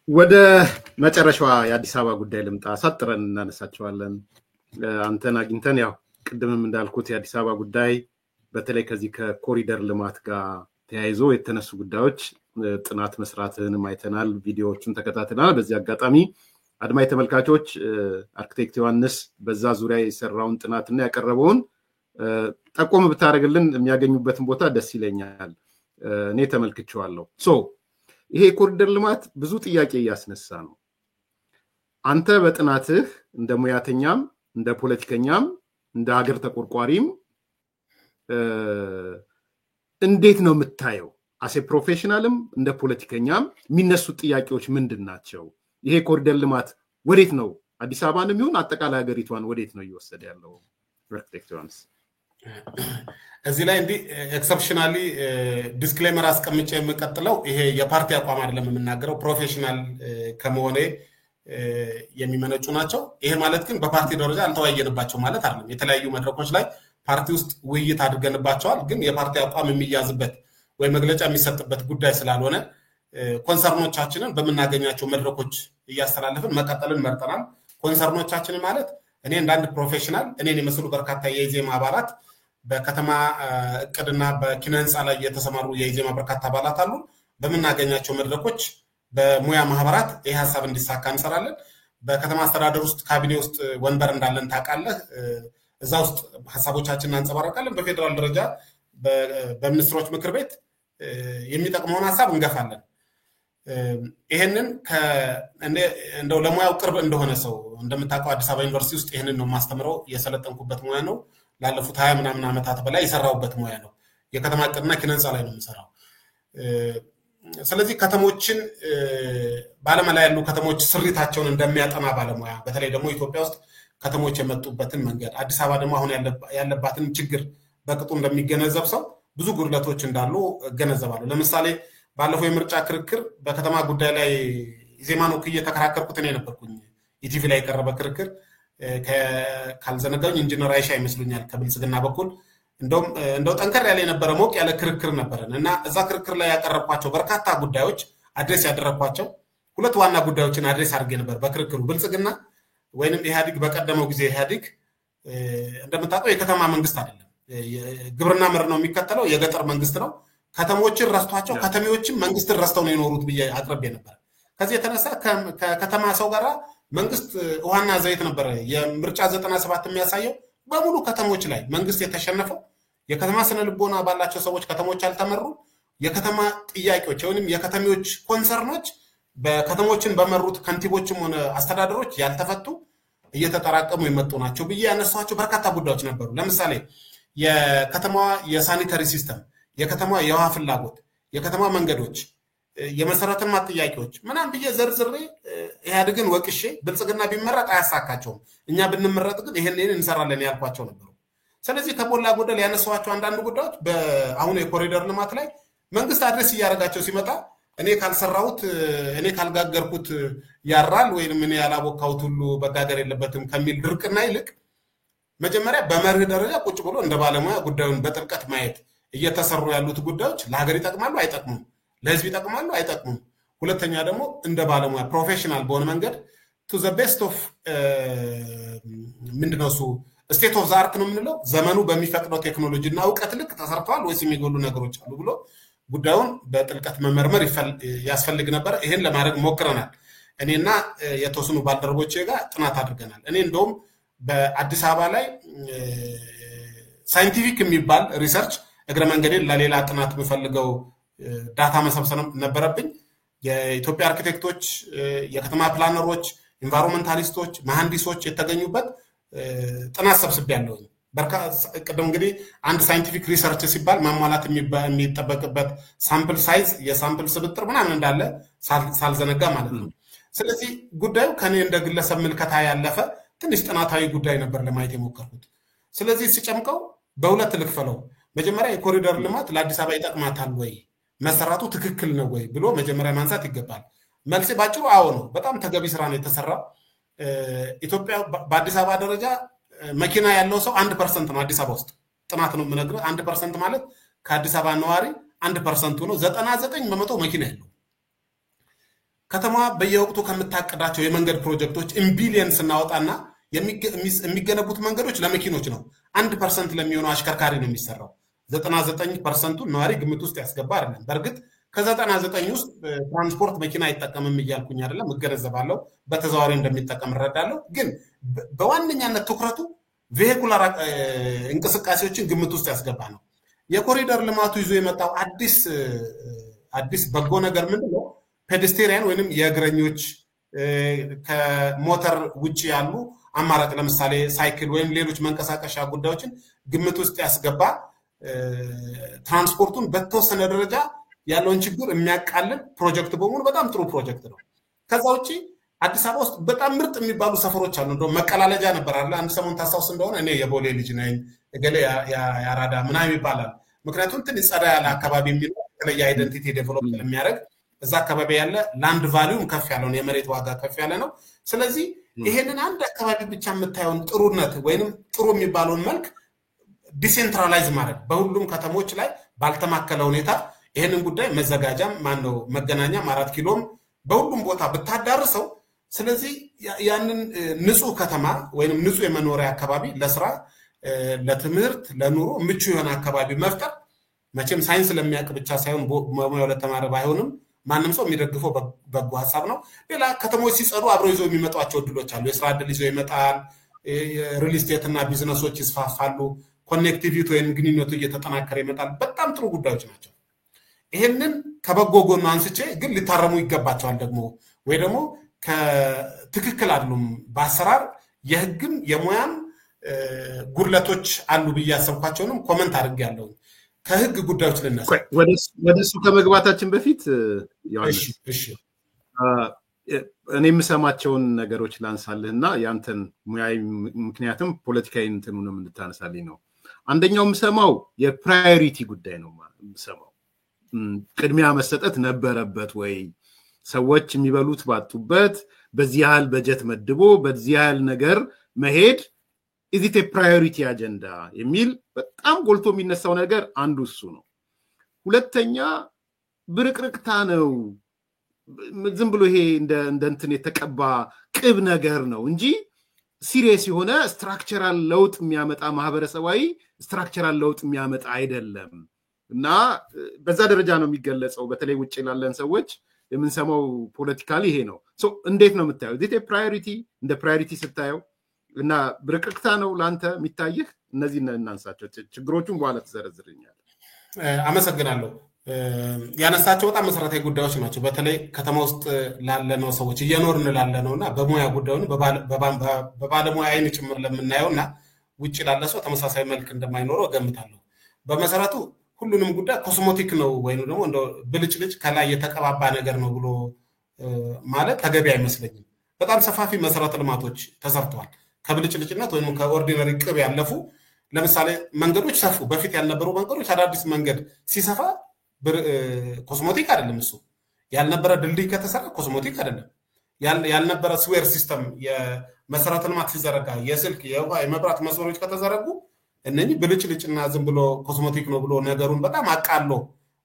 ወደ መጨረሻዋ የአዲስ አበባ ጉዳይ ልምጣ። ሳጥረን እናነሳቸዋለን። አንተን አግኝተን ያው ቅድምም እንዳልኩት የአዲስ አበባ ጉዳይ በተለይ ከዚህ ከኮሪደር ልማት ጋር ተያይዞ የተነሱ ጉዳዮች ጥናት መስራትህንም አይተናል፣ ቪዲዮዎችን ተከታትለናል። በዚህ አጋጣሚ አድማጭ ተመልካቾች አርክቴክት ዮሐንስ በዛ ዙሪያ የሰራውን ጥናትና ያቀረበውን ጠቆም ብታደርግልን የሚያገኙበትን ቦታ ደስ ይለኛል። እኔ ተመልክቼዋለሁ። ይሄ ኮሪደር ልማት ብዙ ጥያቄ እያስነሳ ነው። አንተ በጥናትህ እንደ ሙያተኛም እንደ ፖለቲከኛም እንደ ሀገር ተቆርቋሪም እንዴት ነው የምታየው? አሴ ፕሮፌሽናልም እንደ ፖለቲከኛም የሚነሱ ጥያቄዎች ምንድን ናቸው? ይሄ ኮሪደር ልማት ወዴት ነው አዲስ አበባንም ይሁን አጠቃላይ ሀገሪቷን ወዴት ነው እየወሰደ ያለው? አርክቴክት ዮሐንስ እዚህ ላይ እንዲህ ኤክሰፕሽናሊ ዲስክሌመር አስቀምጬ የምቀጥለው ይሄ የፓርቲ አቋም አይደለም የምናገረው ፕሮፌሽናል ከመሆኔ የሚመነጩ ናቸው። ይሄ ማለት ግን በፓርቲ ደረጃ አልተወያየንባቸው ማለት አይደለም። የተለያዩ መድረኮች ላይ ፓርቲ ውስጥ ውይይት አድርገንባቸዋል። ግን የፓርቲ አቋም የሚያዝበት ወይ መግለጫ የሚሰጥበት ጉዳይ ስላልሆነ ኮንሰርኖቻችንን በምናገኛቸው መድረኮች እያስተላለፍን መቀጠልን መርጠናል። ኮንሰርኖቻችንን ማለት እኔ እንዳንድ ፕሮፌሽናል እኔን የመስሉ በርካታ የኢዜማ አባላት በከተማ እቅድና በኪነ ህንፃ ላይ የተሰማሩ የኢዜማ በርካታ አባላት አሉ። በምናገኛቸው መድረኮች በሙያ ማህበራት ይህ ሀሳብ እንዲሳካ እንሰራለን። በከተማ አስተዳደር ውስጥ ካቢኔ ውስጥ ወንበር እንዳለን ታውቃለህ። እዛ ውስጥ ሀሳቦቻችንን አንጸባርቃለን። በፌደራል ደረጃ በሚኒስትሮች ምክር ቤት የሚጠቅመውን ሀሳብ እንገፋለን። ይሄንን እንደው ለሙያው ቅርብ እንደሆነ ሰው እንደምታውቀው አዲስ አበባ ዩኒቨርሲቲ ውስጥ ይሄንን ነው ማስተምረው። የሰለጠንኩበት ሙያ ነው። ላለፉት 20 ምናምን ዓመታት በላይ የሰራውበት ሙያ ነው። የከተማ እቅድና ኪነ ህንፃ ላይ ነው የምሰራው። ስለዚህ ከተሞችን በዓለም ላይ ያሉ ከተሞች ስሪታቸውን እንደሚያጠና ባለሙያ በተለይ ደግሞ ኢትዮጵያ ውስጥ ከተሞች የመጡበትን መንገድ አዲስ አበባ ደግሞ አሁን ያለባትን ችግር በቅጡ እንደሚገነዘብ ሰው ብዙ ጉድለቶች እንዳሉ እገነዘባለሁ። ለምሳሌ ባለፈው የምርጫ ክርክር በከተማ ጉዳይ ላይ ኢዜማን ወክዬ ተከራከርኩት እኔ ነበርኩኝ። ኢቲቪ ላይ የቀረበ ክርክር ካልዘነጋኝ ኢንጂነር አይሻ ይመስሉኛል ከብልጽግና በኩል እንደው ጠንከር ያለ የነበረ ሞቅ ያለ ክርክር ነበረን እና እዛ ክርክር ላይ ያቀረብኳቸው በርካታ ጉዳዮች አድሬስ ያደረኳቸው ሁለት ዋና ጉዳዮችን አድሬስ አድርጌ ነበር በክርክሩ። ብልጽግና ወይንም ኢህአዲግ በቀደመው ጊዜ ኢህአዲግ እንደምታውቀው የከተማ መንግስት አይደለም፣ ግብርና መር ነው የሚከተለው፣ የገጠር መንግስት ነው። ከተሞችን ረስቷቸው ከተሜዎችን መንግስትን ረስተው ነው የኖሩት ብዬ አቅርቤ ነበር። ከዚህ የተነሳ ከከተማ ሰው ጋር መንግስት ውሃና ዘይት ነበረ። የምርጫ 97 የሚያሳየው በሙሉ ከተሞች ላይ መንግስት የተሸነፈው የከተማ ስነ ልቦና ባላቸው ሰዎች ከተሞች አልተመሩ፣ የከተማ ጥያቄዎች ወይንም የከተሜዎች ኮንሰርኖች በከተሞችን በመሩት ከንቲቦችም ሆነ አስተዳደሮች ያልተፈቱ እየተጠራቀሙ የመጡ ናቸው ብዬ ያነሳቸው በርካታ ጉዳዮች ነበሩ። ለምሳሌ የከተማዋ የሳኒተሪ ሲስተም፣ የከተማዋ የውሃ ፍላጎት፣ የከተማ መንገዶች፣ የመሰረተ ልማት ጥያቄዎች ምናምን ብዬ ዘርዝሬ ኢህአዴግን ወቅሼ ብልጽግና ቢመረጥ አያሳካቸውም፣ እኛ ብንመረጥ ግን ይሄን እንሰራለን ያልኳቸው ነበሩ። ስለዚህ ከሞላ ጎደል ያነሳኋቸው አንዳንድ ጉዳዮች በአሁኑ የኮሪደር ልማት ላይ መንግስት አድሬስ እያደረጋቸው ሲመጣ እኔ ካልሰራሁት እኔ ካልጋገርኩት ያራል ወይንም እኔ ያላቦካሁት ሁሉ መጋገር የለበትም ከሚል ድርቅና ይልቅ መጀመሪያ በመርህ ደረጃ ቁጭ ብሎ እንደ ባለሙያ ጉዳዩን በጥልቀት ማየት እየተሰሩ ያሉት ጉዳዮች ለሀገር ይጠቅማሉ አይጠቅሙም፣ ለህዝብ ይጠቅማሉ አይጠቅሙም፣ ሁለተኛ ደግሞ እንደ ባለሙያ ፕሮፌሽናል በሆነ መንገድ ቱ ዘ ቤስት ኦፍ ምንድነው እሱ ስቴት ኦፍ ዘ አርት ነው የምንለው ዘመኑ በሚፈቅደው ቴክኖሎጂ እና እውቀት ልክ ተሰርተዋል ወይስ የሚጎሉ ነገሮች አሉ ብሎ ጉዳዩን በጥልቀት መመርመር ያስፈልግ ነበር። ይሄን ለማድረግ ሞክረናል። እኔና የተወሰኑ ባልደረቦቼ ጋር ጥናት አድርገናል። እኔ እንደውም በአዲስ አበባ ላይ ሳይንቲፊክ የሚባል ሪሰርች እግረ መንገዴን ለሌላ ጥናት የምፈልገው ዳታ መሰብሰብ ነበረብኝ። የኢትዮጵያ አርኪቴክቶች፣ የከተማ ፕላነሮች፣ ኢንቫይሮንመንታሊስቶች፣ መሐንዲሶች የተገኙበት ጥናት ሰብስቤያለሁ። ቅድም እንግዲህ አንድ ሳይንቲፊክ ሪሰርች ሲባል ማሟላት የሚጠበቅበት ሳምፕል ሳይዝ፣ የሳምፕል ስብጥር ምናምን እንዳለ ሳልዘነጋ ማለት ነው። ስለዚህ ጉዳዩ ከኔ እንደ ግለሰብ ምልከታ ያለፈ ትንሽ ጥናታዊ ጉዳይ ነበር ለማየት የሞከርኩት። ስለዚህ ሲጨምቀው በሁለት ልክፈለው። መጀመሪያ የኮሪደር ልማት ለአዲስ አበባ ይጠቅማታል ወይ፣ መሰራቱ ትክክል ነው ወይ ብሎ መጀመሪያ ማንሳት ይገባል። መልሴ ባጭሩ አዎ ነው። በጣም ተገቢ ስራ ነው የተሰራው። ኢትዮጵያ በአዲስ አበባ ደረጃ መኪና ያለው ሰው 1% ነው። አዲስ አበባ ውስጥ ጥናት ነው የምነግርህ። 1% ማለት ከአዲስ አበባ ነዋሪ 1% ነው። 99% መኪና ያለው ከተማዋ በየወቅቱ ከምታቀዳቸው የመንገድ ፕሮጀክቶች ኢምቢሊየንስ እናወጣና የሚገነቡት መንገዶች ለመኪኖች ነው 1% ለሚሆነው አሽከርካሪ ነው የሚሰራው 99% ነዋሪ ግምት ውስጥ ያስገባ አይደለም በእርግጥ ከ99 ውስጥ ትራንስፖርት መኪና አይጠቀምም ይያልኩኝ አይደለም እገረዘባለሁ በተዛዋሪ እንደሚጠቀም እረዳለሁ ግን በዋነኛነት ትኩረቱ ቬሂኩላር እንቅስቃሴዎችን ግምት ውስጥ ያስገባ ነው የኮሪደር ልማቱ ይዞ የመጣው አዲስ በጎ ነገር ምንድነው ፔዴስትሪያን ወይንም የእግረኞች ከሞተር ውጪ ያሉ አማራጭ ለምሳሌ ሳይክል ወይም ሌሎች መንቀሳቀሻ ጉዳዮችን ግምት ውስጥ ያስገባ ትራንስፖርቱን በተወሰነ ደረጃ ያለውን ችግር የሚያቃልል ፕሮጀክት በመሆኑ በጣም ጥሩ ፕሮጀክት ነው ከዛ ውጪ አዲስ አበባ ውስጥ በጣም ምርጥ የሚባሉ ሰፈሮች አሉ እንደው መቀላለጃ ነበር አይደል አንድ ሰሞን ታሳውስ እንደሆነ እኔ የቦሌ ልጅ ነኝ እገሌ ያራዳ ምናምን ይባላል ምክንያቱም ትንሽ ጸዳ ያለ አካባቢ የሚለው የተለየ አይደንቲቲ ዴቨሎፕ የሚያደርግ እዛ አካባቢ ያለ ላንድ ቫልዩም ከፍ ያለው ነው የመሬት ዋጋ ከፍ ያለ ነው ስለዚህ ይሄንን አንድ አካባቢ ብቻ የምታየውን ጥሩነት ወይንም ጥሩ የሚባለውን መልክ ዲሴንትራላይዝ ማድረግ በሁሉም ከተሞች ላይ ባልተማከለ ሁኔታ ይሄንን ጉዳይ መዘጋጃም ማነው መገናኛም 4 ኪሎም በሁሉም ቦታ ብታዳርሰው ስለዚህ ያንን ንጹህ ከተማ ወይንም ንጹህ የመኖሪያ አካባቢ ለስራ ለትምህርት ለኑሮ ምቹ የሆነ አካባቢ መፍጠር መቼም ሳይንስ ለሚያውቅ ብቻ ሳይሆን ሙያው ለተማረ ባይሆንም ማንም ሰው የሚደግፈው በጎ ሐሳብ ነው ሌላ ከተሞች ሲጸዱ አብረው ይዘው የሚመጣቸው እድሎች አሉ የስራ እድል ይዘው ይመጣል ሪል ስቴት እና ቢዝነሶች ይስፋፋሉ ኮኔክቲቪቲ ወይም ግንኙነቱ እየተጠናከረ ይመጣል በጣም ጥሩ ጉዳዮች ናቸው ይሄንን ከበጎ ጎኑ አንስቼ ግን ሊታረሙ ይገባቸዋል ደግሞ ወይ ደግሞ ከትክክል አይደሉም በአሰራር የህግም የሙያም ጉድለቶች አሉ በያሰብኳቸውንም ኮሜንት አድርጌያለሁ ከህግ ጉዳዮች ለነሳ ወደሱ ከመግባታችን በፊት እሺ እኔ የምሰማቸውን ነገሮች ላንሳልህና ያንተን ሙያዊ ምክንያቱም ፖለቲካዊ እንትኑንም እንድታነሳልኝ ነው አንደኛው የምሰማው የፕራዮሪቲ ጉዳይ ነው የምሰማው ቅድሚያ መሰጠት ነበረበት ወይ ሰዎች የሚበሉት ባጡበት በዚህ ያህል በጀት መድቦ በዚህ ያህል ነገር መሄድ is it a priority agenda የሚል በጣም ጎልቶ የሚነሳው ነገር አንዱ እሱ ነው ሁለተኛ ብርቅርቅታ ነው ዝም ብሎ ይሄ እንደ እንትን የተቀባ ቅብ ነገር ነው እንጂ ሲሪየስ የሆነ ስትራክቸራል ለውጥ የሚያመጣ ማህበረሰባዊ ስትራክቸራል ለውጥ የሚያመጣ አይደለም እና በዛ ደረጃ ነው የሚገለጸው በተለይ ውጪ ላለን ሰዎች የምንሰማው ፖለቲካሊ ይሄ ነው ሶ እንዴት ነው የምታየው this a priority እንደ priority ስታየው እና ብርቅርቅታ ነው ላንተ የሚታየህ እነዚህ እናንሳቸው ችግሮቹን በኋላ ተዘረዝርኛል አመሰግናለሁ ያነሳቸው በጣም መሰረታዊ ጉዳዮች ናቸው በተለይ ከተማ ውስጥ ላለነው ሰዎች እየኖርን ላለነውና በሙያ ጉዳዩን በባለሙያ አይን ጭምር ለምናየውና ውጪ ላለሰው ተመሳሳይ መልክ እንደማይኖረው ገምታለሁ በመሰረቱ ሁሉንም ጉዳይ ኮስሞቲክ ነው ወይኑ ደግሞ እንደ ብልጭልጭ ከላይ የተቀባባ ነገር ነው ብሎ ማለት ተገቢ አይመስለኝም በጣም ሰፋፊ መሰረተ ልማቶች ተሰርተዋል ከብልጭልጭነት ወይም ከኦርዲነሪ ቅብ ያለፉ ለምሳሌ መንገዶች ሰፉ በፊት ያልነበሩ መንገዶች አዳዲስ መንገድ ሲሰፋ ኮስሞቲክ አይደለም እሱ ያልነበረ ድልድይ ከተሰራ ኮስሞቲክ አይደለም ያልነበረ ስዌር ሲስተም የመሰረተ ልማት ሲዘረጋ የስልክ የውሃ የመብራት መስመሮች ከተዘረጉ እነኚህ ብልጭልጭና ዝም ብሎ ኮስሞቲክ ነው ብሎ ነገሩን በጣም አቃሎ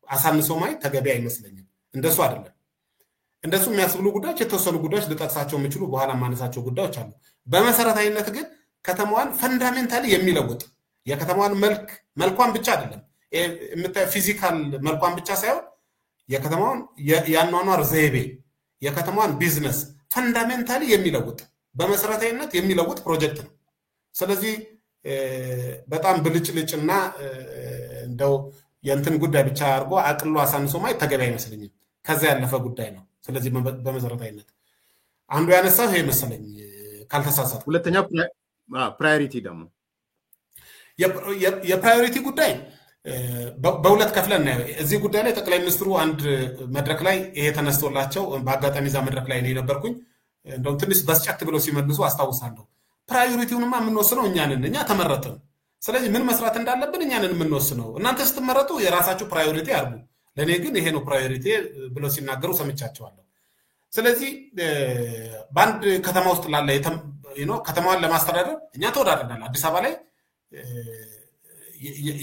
አሳንሶ ማየት ተገቢ አይመስለኝም እንደሱ አይደለም እንደሱ የሚያስብሉ ጉዳዮች የተወሰኑ ጉዳዮች ልጠቅሳቸው የሚችሉ በኋላ ማነሳቸው ጉዳዮች አሉ በመሰረታዊነት ግን ከተማዋን ፈንዳሜንታሊ የሚለውጥ የከተማዋን መልኳን ብቻ አይደለም ፊዚካል መልኳን ብቻ ሳይሆን የከተማዋን ያኗኗር ዘይቤ የከተማዋን ቢዝነስ ፈንዳሜንታሊ የሚለውጥ በመሰረታዊነት የሚለውጥ ፕሮጀክት ነው ስለዚህ በጣም ብልጭልጭና እንደው የእንትን ጉዳይ ብቻ አድርጎ አቅሎ አሳንሶ ማየት ተገቢ አይመስለኝም ከዛ ያለፈ ጉዳይ ነው ስለዚህ በመሰረታዊነት አንዱ ያነሳው ይሄ መሰለኝ ካልተሳሳተ ሁለተኛ ፕራዮሪቲ ደግሞ የፕራዮሪቲ ጉዳይ በሁለት ከፍለን ነው እዚህ ጉዳይ ላይ ጠቅላይ ሚኒስትሩ አንድ መድረክ ላይ ይሄ ተነስቶላቸው በአጋጣሚ ዛ መድረክ ላይ ነው የነበርኩኝ እንደው ትንሽ በስጨት ብለው ሲመልሱ አስታውሳለሁ ፕራዮሪቲውንማ የምንወስነው እኛ ተመረጥን ስለዚህ ምን መስራት እንዳለብን እኛንን የምንወስነው እናንተ ስትመረጡ የራሳችሁ ፕራዮሪቲ አርጉ ለኔ ግን ይሄ ነው ፕራዮሪቲ ብለው ሲናገሩ ሰምቻቸዋለሁ ስለዚህ ባንድ ከተማ ውስጥ ላለ ከተማዋን ለማስተዳደር እኛ ተወዳድረናል አዲስ አበባ ላይ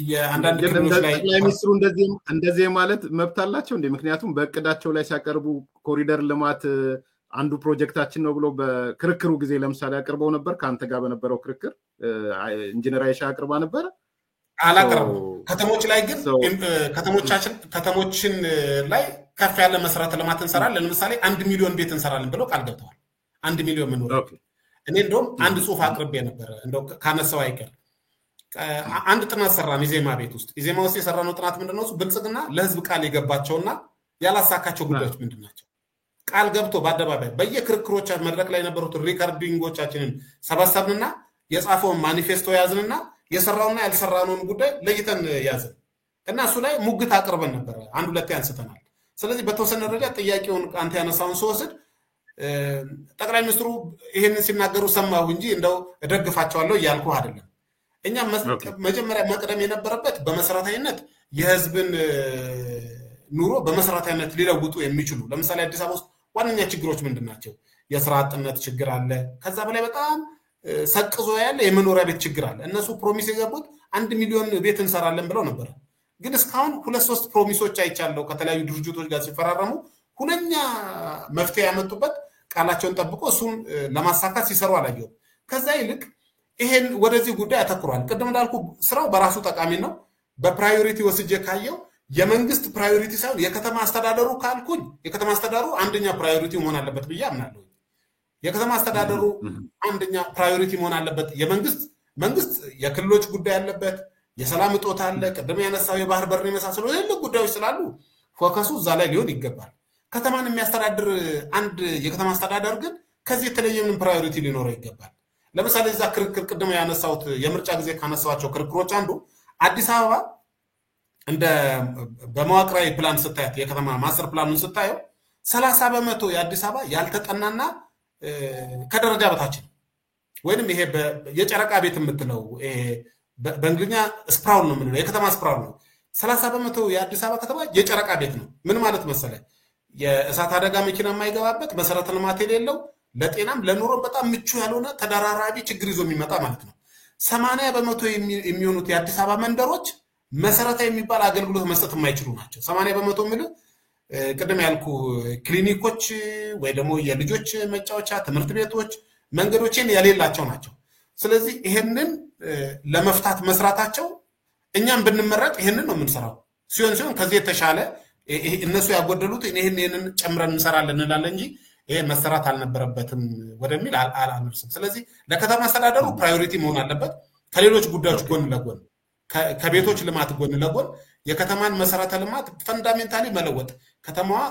የአንዳንድ ክልሎች ላይ ጠቅላይ ሚኒስትሩ እንደዚህ ማለት መብት አላቸው እንዴ? ምክንያቱም በእቅዳቸው ላይ ሲያቀርቡ ኮሪደር ልማት አንዱ ፕሮጀክታችን ነው ብሎ በክርክሩ ጊዜ ለምሳሌ አቅርበው ነበር። ከአንተ ጋር በነበረው ክርክር ኢንጂነር አይሻ አቅርባ ነበር። አላቀረቡ ከተሞች ላይ ግን ከተሞችን ላይ ከፍ ያለ መሰረተ ልማት እንሰራለን። ለምሳሌ 1 ሚሊዮን ቤት እንሰራለን ብለው ቃል ገብተዋል። 1 ሚሊዮን መኖሪያ። እኔ እንደውም አንድ ጽሁፍ አቅርቤ ነበር እንደው ካነሳው አይቀር አንድ ጥናት ሰራን ኢዜማ ቤት ውስጥ። ኢዜማ ውስጥ የሰራነው ጥናት ምንድነው? ብልጽግና ለህዝብ ቃል የገባቸውና ያላሳካቸው ጉዳዮች ምንድናቸው? ቃል ገብቶ በአደባባይ በየክርክሮች መድረክ ላይ የነበሩት ሪካርዲንጎቻችንን ሰበሰብንና የጻፈውን ማኒፌስቶ ያዝንና የሰራውና ያልሰራነውን ጉዳይ ለይተን ያዝን እና እሱ ላይ ሙግት አቅርበን ነበር። አንድ ሁለቴ አንስተናል። ስለዚህ በተወሰነ ደረጃ ጥያቄውን አንተ ያነሳውን ስወስድ ጠቅላይ ሚኒስትሩ ይሄንን ሲናገሩ ሰማሁ እንጂ እንደው እደግፋቸዋለሁ እያልኩ አይደለም። እኛ መጀመሪያ መቅደም የነበረበት በመሰረታዊነት የህዝብን ኑሮ በመሰረታዊነት ሊለውጡ የሚችሉ ለምሳሌ አዲስ አበባ ውስጥ ዋነኛ ችግሮች ምንድናቸው? የስራ አጥነት ችግር አለ። ከዛ በላይ በጣም ሰቅዞ ያለ የመኖሪያ ቤት ችግር አለ። እነሱ ፕሮሚስ የገቡት 1 ሚሊዮን ቤት እንሰራለን ብለው ነበር። ግን እስካሁን 2-3 ፕሮሚሶች አይቻለው ከተለያዩ ድርጅቶች ጋር ሲፈራረሙ ሁለኛ መፍትሄ ያመጡበት ቃላቸውን ጠብቆ እሱን ለማሳካት ሲሰሩ አላየሁም። ከዛ ይልቅ ይሄን ወደዚህ ጉዳይ አተኩሯል። ቅድም እንዳልኩ ስራው በራሱ ጠቃሚ ነው። በፕራዮሪቲ ወስጄ ካየው የመንግስት ፕራዮሪቲ ሳይሆን የከተማ አስተዳደሩ ካልኩኝ የከተማ አስተዳደሩ አንደኛ ፕራዮሪቲ መሆን አለበት ብዬ አምናለሁ። የከተማ አስተዳደሩ አንደኛ ፕራዮሪቲ መሆን አለበት። መንግስት የክልሎች ጉዳይ አለበት፣ የሰላም እጦት አለ፣ ቅድም ያነሳው የባህር በር የመሳሰሉ ሁሉ ጉዳዮች ስላሉ ፎከሱ እዛ ላይ ሊሆን ይገባል። ከተማን የሚያስተዳድር አንድ የከተማ አስተዳደር ግን ከዚህ የተለየ ምን ፕራዮሪቲ ሊኖረው ይገባል። ለምሳሌ እዛ ክርክር ቅድም ያነሳውት የምርጫ ጊዜ ካነሳዋቸው ክርክሮች አንዱ አዲስ አበባ እንደ በመዋቅራዊ ፕላን ስታያት የከተማ ማስተር ፕላኑን ስታየው 30% የአዲስ አበባ ያልተጠናና ከደረጃ በታች ነው። ወይንም ይሄ የጨረቃ ቤት የምትለው ይሄ በእንግሊዝኛ ስፕራውል ነው የምንለው የከተማ ስፕራውል ነው። 30% የአዲስ አበባ ከተማ የጨረቃ ቤት ነው። ምን ማለት መሰለ? የእሳት አደጋ መኪና የማይገባበት መሰረተ ልማት የሌለው ለጤናም ለኑሮ በጣም ምቹ ያልሆነ ተደራራቢ ችግር ይዞ የሚመጣ ማለት ነው። 80% የሚሆኑት የአዲስ አበባ መንደሮች መሰረታዊ የሚባል አገልግሎት መስጠት የማይችሉ ናቸው። 80% የሚለው ቅድም ያልኩ ክሊኒኮች ወይ ደግሞ የልጆች መጫወቻ ትምህርት ቤቶች መንገዶችን ያሌላቸው ናቸው። ስለዚህ ይሄንን ለመፍታት መስራታቸው እኛም ብንመረጥ ይሄንን ነው የምንሰራው። ሲሆን ከዚህ የተሻለ እነሱ ያጎደሉት ይሄንን ጨምረን እንሰራለን እንላለን እንጂ ይሄ መሰራት አልነበረበትም ወደሚል አላነርስም። ስለዚህ ለከተማ አስተዳደሩ ፕራዮሪቲ መሆን አለበት። ከሌሎች ጉዳዮች ጎን ለጎን ከቤቶች ልማት ጎን ለጎን የከተማን መሰረተ ልማት ፈንዳሜንታሊ መለወጥ ከተማዋ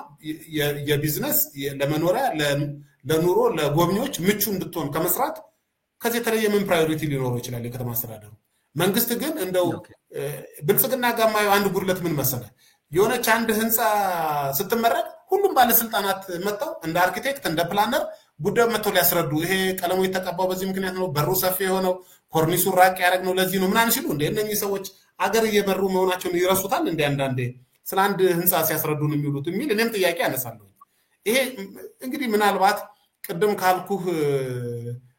የቢዝነስ ለመኖሪያ ለኑሮ ለጎብኚዎች ምቹ እንድትሆን ከመስራት ከዚህ የተለየ ምን ፕራዮሪቲ ሊኖረው ይችላል የከተማ አስተዳደሩ? መንግስት ግን እንደው ብልጽግና ጋማዩ አንድ ጉድለት ምን መሰለ? የሆነች አንድ ህንፃ ስትመረቅ ሁሉም ባለስልጣናት መጥተው እንደ አርኪቴክት እንደ ፕላነር ጉዳዩ መጥተው ሊያስረዱ ይሄ ቀለሙ የተቀባው በዚህ ምክንያት ነው፣ በሩ ሰፊ የሆነው ኮርኒሱ ራቅ ያደረግነው ለዚህ ነው ምናምን ሲሉ እንደ እነኚህ ሰዎች አገር እየመሩ መሆናቸውን ይረሱታል። እንደ አንዳንዴ ስለ አንድ ህንፃ ሲያስረዱን የሚሉት የሚል እኔም ጥያቄ ያነሳለሁ። ይሄ እንግዲህ ምናልባት ቅድም ካልኩህ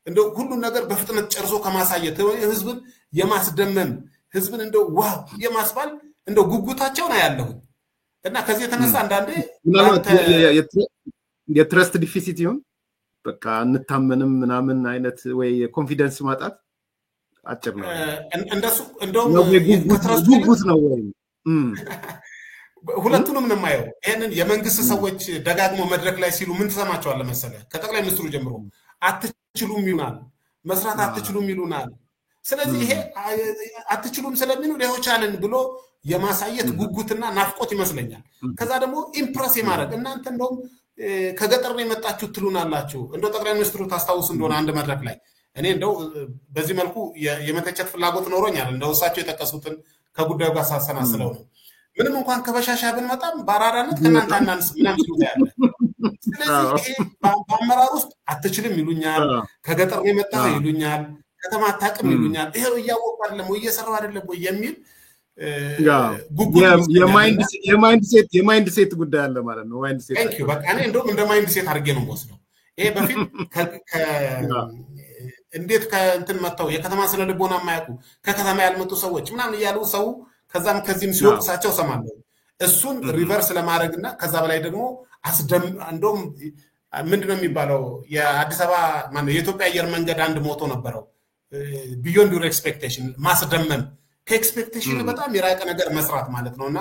እንደው ሁሉን ነገር በፍጥነት ጨርሶ ከማሳየት ህዝብን የማስደመም ህዝብን እንደው ዋው የማስባል እንደው ጉጉታቸውን አያለሁ እና ከዚህ የተነሳ አንዳንዴ የትረስት ዲፊሲት ይሁን በቃ እንታመንም ምናምን አይነት ወይ ኮንፊደንስ ማጣት አጭር ነው እንደውም ጉጉት ነው ወይ ሁለቱንም ነው የማየው። ይሄንን የመንግስት ሰዎች ደጋግሞ መድረክ ላይ ሲሉ ምን ተሰማቸዋል መሰለህ? ከጠቅላይ ሚኒስትሩ ጀምሮ አትችሉም ይሉናል፣ መስራት አትችሉም ይሉናል። ስለዚህ ይሄ አትችሉም ስለሚሉ ሊሆቻልን ብሎ የማሳየት ጉጉትና ናፍቆት ይመስለኛል። ከዛ ደግሞ ኢምፕረስ የማድረግ እናንተ እንደውም ከገጠር ነው የመጣችሁ ትሉናላችሁ። እንደው ጠቅላይ ሚኒስትሩ ታስታውስ እንደሆነ አንድ መድረክ ላይ እኔ እንደው በዚህ መልኩ የመተቸት ፍላጎት ኖሮኛል። እንደው እሳቸው የጠቀሱትን ከጉዳዩ ጋር ሳሰናስለው ነው። ምንም እንኳን ከበሻሻ ብንመጣም በአራዳነት ከእናንተ አናንስ ምናምን ሲሉ ያለ። ስለዚህ ይሄ በአመራር ውስጥ አትችልም ይሉኛል፣ ከገጠር ነው የመጣ ይሉኛል፣ ከተማ አታውቅም ይሉኛል። ይሄው እያወቁ አይደለም ወይ እየሰራው አይደለም ወይ የሚል የማይንድ ሴት ጉዳይ አለ ማለት ነው። ማይንድ ሴት በቃ እኔ እንደውም እንደ ማይንድ ሴት አድርጌ ነው የምወስደው። ይሄ በፊት እንዴት ከእንትን መጣው የከተማ ስነ ልቦና የማያውቁ ከከተማ ያልመጡ ሰዎች ምናምን እያሉ ሰው ከዛም ከዚህም ሲወቅሳቸው ሰማለሁ። እሱን ሪቨርስ ለማድረግና ከዛ በላይ ደግሞ እንደውም ምንድነው የሚባለው የአዲስ አበባ ማነው የኢትዮጵያ አየር መንገድ አንድ ሞቶ ነበረው ቢዮንድ ዩር ኤክስፔክቴሽን ማስደመም ከኤክስፔክቴሽን በጣም የራቀ ነገር መስራት ማለት ነውና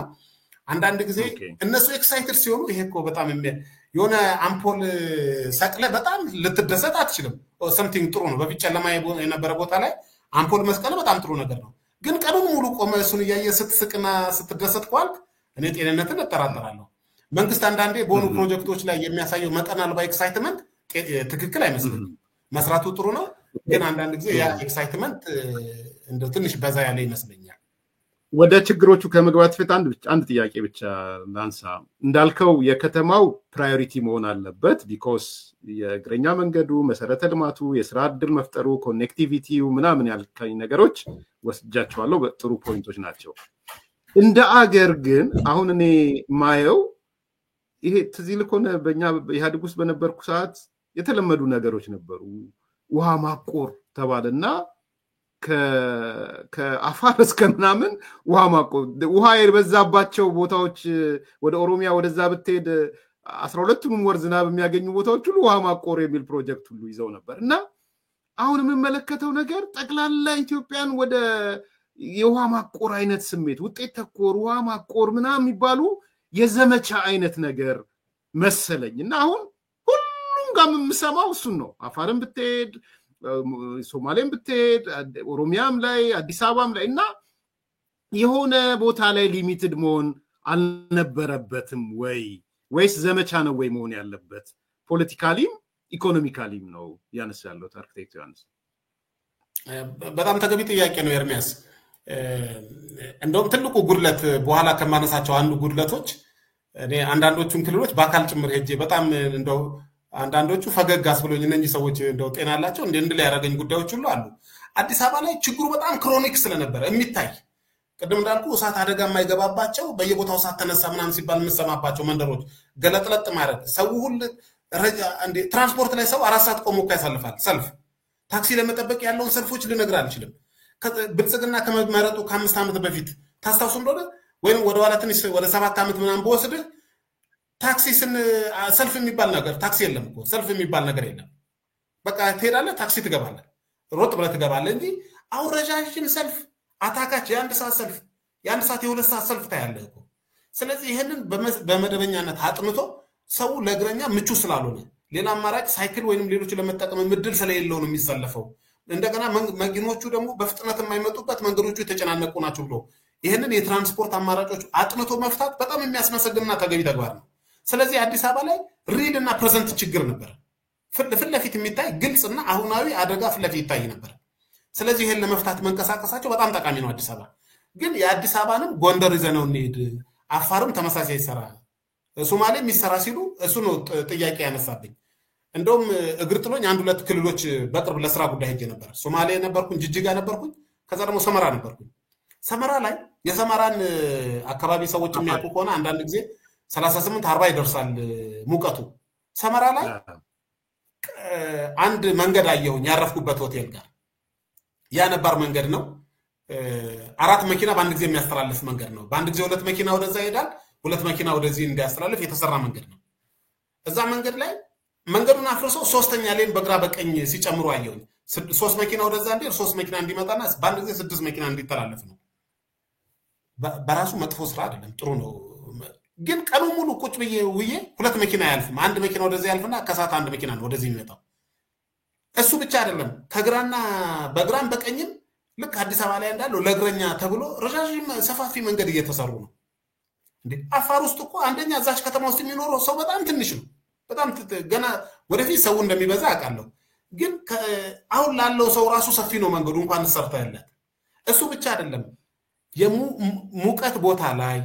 አንዳንድ ጊዜ እነሱ ኤክሳይትድ ሲሆኑ ይሄ እኮ በጣም የሆነ አምፖል ሰቅለ በጣም ልትደሰት አትችልም። ሰምቲንግ ጥሩ ነው በፊት ጨለማ የነበረ ቦታ ላይ አምፖል መስቀል በጣም ጥሩ ነገር ነው። ግን ቀኑን ሙሉ ቆመ እሱን እያየ ስትስቅና ስትደሰት ኳልክ እኔ ጤንነትን እጠራጠራለሁ። መንግስት አንዳንዴ በሆኑ ፕሮጀክቶች ላይ የሚያሳየው መጠን አልባ ኤክሳይትመንት ትክክል አይመስልም። መስራቱ ጥሩ ነው፣ ግን አንዳንድ ጊዜ ያ ኤክሳይትመንት እንደ ትንሽ በዛ ያለ ይመስለኛል። ወደ ችግሮቹ ከመግባት ፊት አንድ ጥያቄ ብቻ ላንሳ። እንዳልከው የከተማው ፕራዮሪቲ መሆን አለበት ቢኮዝ የእግረኛ መንገዱ፣ መሰረተ ልማቱ፣ የስራ ዕድል መፍጠሩ፣ ኮኔክቲቪቲው ምናምን ያልከኝ ነገሮች ወስጃቸዋለሁ፣ ጥሩ ፖይንቶች ናቸው። እንደ አገር ግን አሁን እኔ ማየው ይሄ ትዝ ይልህ ከሆነ በእኛ ኢህአዴግ ውስጥ በነበርኩ ሰዓት የተለመዱ ነገሮች ነበሩ። ውሃ ማቆር ተባለና ከአፋር እስከ ምናምን ውሃ ማቆር ውሃ የበዛባቸው ቦታዎች ወደ ኦሮሚያ ወደዛ ብትሄድ 12ቱንም ወር ዝናብ የሚያገኙ ቦታዎች ሁሉ ውሃ ማቆር የሚል ፕሮጀክት ሁሉ ይዘው ነበር እና አሁን የምመለከተው ነገር ጠቅላላ ኢትዮጵያን ወደ የውሃ ማቆር አይነት ስሜት ውጤት ተኮር ውሃ ማቆር ምናምን የሚባሉ የዘመቻ አይነት ነገር መሰለኝ እና አሁን ሁሉም ጋር የምሰማው እሱን ነው። አፋርም ብትሄድ ሶማሌም ብትሄድ ኦሮሚያም ላይ አዲስ አበባም ላይ እና የሆነ ቦታ ላይ ሊሚትድ መሆን አልነበረበትም ወይስ ዘመቻ ነው ወይ መሆን ያለበት? ፖለቲካሊም ኢኮኖሚካሊም ነው ያነሳ ያለው አርክቴክት ዮሐንስ። በጣም ተገቢ ጥያቄ ነው ኤርሚያስ። እንደውም ትልቁ ጉድለት በኋላ ከማነሳቸው አንዱ ጉድለቶች እኔ አንዳንዶቹን ክልሎች በአካል ጭምር ሄጄ በጣም እንደው አንዳንዶቹ ፈገግ አስብሎኝ እነኚህ ሰዎች እንደው ጤና አላቸው እንድል ያደረገኝ ጉዳዮች ሁሉ አሉ። አዲስ አበባ ላይ ችግሩ በጣም ክሮኒክ ስለነበረ የሚታይ ቅድም እንዳልኩ እሳት አደጋ የማይገባባቸው በየቦታው እሳት ተነሳ ምናምን ሲባል የምሰማባቸው መንደሮች ገለጥለጥ ማድረግ ሰው ሁሉ ትራንስፖርት ላይ ሰው 4 ሰዓት ቆሞ ያሳልፋል ሰልፍ ታክሲ ለመጠበቅ ያለውን ሰልፎች ልነግር አልችልም። ብልጽግና ከመመረጡ ከ5 ዓመት በፊት ታስታውሱ እንደሆነ ወይም ወደ ኋላ ትንሽ ወደ 7 ዓመት ምናምን በወስድህ ታክሲ ሰልፍ የሚባል ነገር ታክሲ የለም እኮ ሰልፍ የሚባል ነገር የለም። በቃ ትሄዳለህ ታክሲ ትገባለህ ሮጥ ብለህ ትገባለህ እንጂ አሁን ረጃጅም ሰልፍ አታካች የአንድ ሰዓት ሰልፍ የአንድ ሰዓት የሁለት ሰዓት ሰልፍ ታያለህ እኮ። ስለዚህ ይሄንን በመደበኛነት አጥንቶ ሰው ለእግረኛ ምቹ ስላልሆነ ሌላ አማራጭ ሳይክል ወይንም ሌሎች ለመጠቀም ምድል ስለሌለው ነው የሚሰለፈው። እንደገና መኪኖቹ ደግሞ በፍጥነት የማይመጡበት መንገዶቹ የተጨናነቁ ናቸው ብሎ ይሄንን የትራንስፖርት አማራጮች አጥንቶ መፍታት በጣም የሚያስመሰግንና ተገቢ ተግባር ነው። ስለዚህ አዲስ አበባ ላይ ሪል እና ፕሬዘንት ችግር ነበር። ፊት ለፊት የሚታይ ግልጽና አሁናዊ አደጋ ፊት ለፊት ይታይ ነበር። ስለዚህ ይሄን ለመፍታት መንቀሳቀሳቸው በጣም ጠቃሚ ነው። አዲስ አበባ ግን የአዲስ አበባንም ጎንደር ይዘነው እንሄድ፣ አፋርም ተመሳሳይ ይሰራ፣ ሶማሌ የሚሰራ ሲሉ እሱ ነው ጥያቄ ያነሳብኝ። እንደውም እግር ጥሎኝ 1-2 ክልሎች በቅርብ ለስራ ጉዳይ ሄጄ ነበር። ሶማሌ ነበርኩኝ፣ ጅጅጋ ነበርኩኝ፣ ከዛ ደግሞ ሰመራ ነበርኩኝ። ሰመራ ላይ የሰመራን አካባቢ ሰዎች የሚያውቁ ከሆነ አንዳንድ ጊዜ 38-40 ይደርሳል ሙቀቱ። ሰመራ ላይ አንድ መንገድ አየሁኝ ያረፍኩበት ሆቴል ጋር። ያ ነባር መንገድ ነው። 4 መኪና በአንድ ጊዜ የሚያስተላልፍ መንገድ ነው። በአንድ ጊዜ 2 መኪና ወደዛ ይሄዳል፣ 2 መኪና ወደዚህ እንዲያስተላልፍ የተሰራ መንገድ ነው። እዛ መንገድ ላይ መንገዱን አፍርሶ 3ኛ ሌን በግራ በቀኝ ሲጨምሩ አየሁኝ። 3 መኪና ወደዛ እንዲሄድ 3 መኪና እንዲመጣና በአንድ ጊዜ 6 መኪና እንዲተላለፍ ነው። በራሱ መጥፎ ስራ አይደለም፣ ጥሩ ነው። ግን ቀኑ ሙሉ ቁጭ ብዬ ውዬ 2 መኪና አያልፍም። አንድ መኪና ወደዚህ ያልፍና ከሳት አንድ መኪና ነው ወደዚህ የሚመጣው። እሱ ብቻ አይደለም፣ ከግራና በግራም በቀኝም ልክ አዲስ አበባ ላይ እንዳለው ለእግረኛ ተብሎ ረዣዥም ሰፋፊ መንገድ እየተሰሩ ነው። እንዴ አፋር ውስጥ እኮ አንደኛ እዛች ከተማ ውስጥ የሚኖረው ሰው በጣም ትንሽ ነው። በጣም ገና ወደፊት ሰው እንደሚበዛ አውቃለሁ። ግን አሁን ላለው ሰው ራሱ ሰፊ ነው መንገዱ እንኳን ሰርተህለት። እሱ ብቻ አይደለም፣ የሙቀት ቦታ ላይ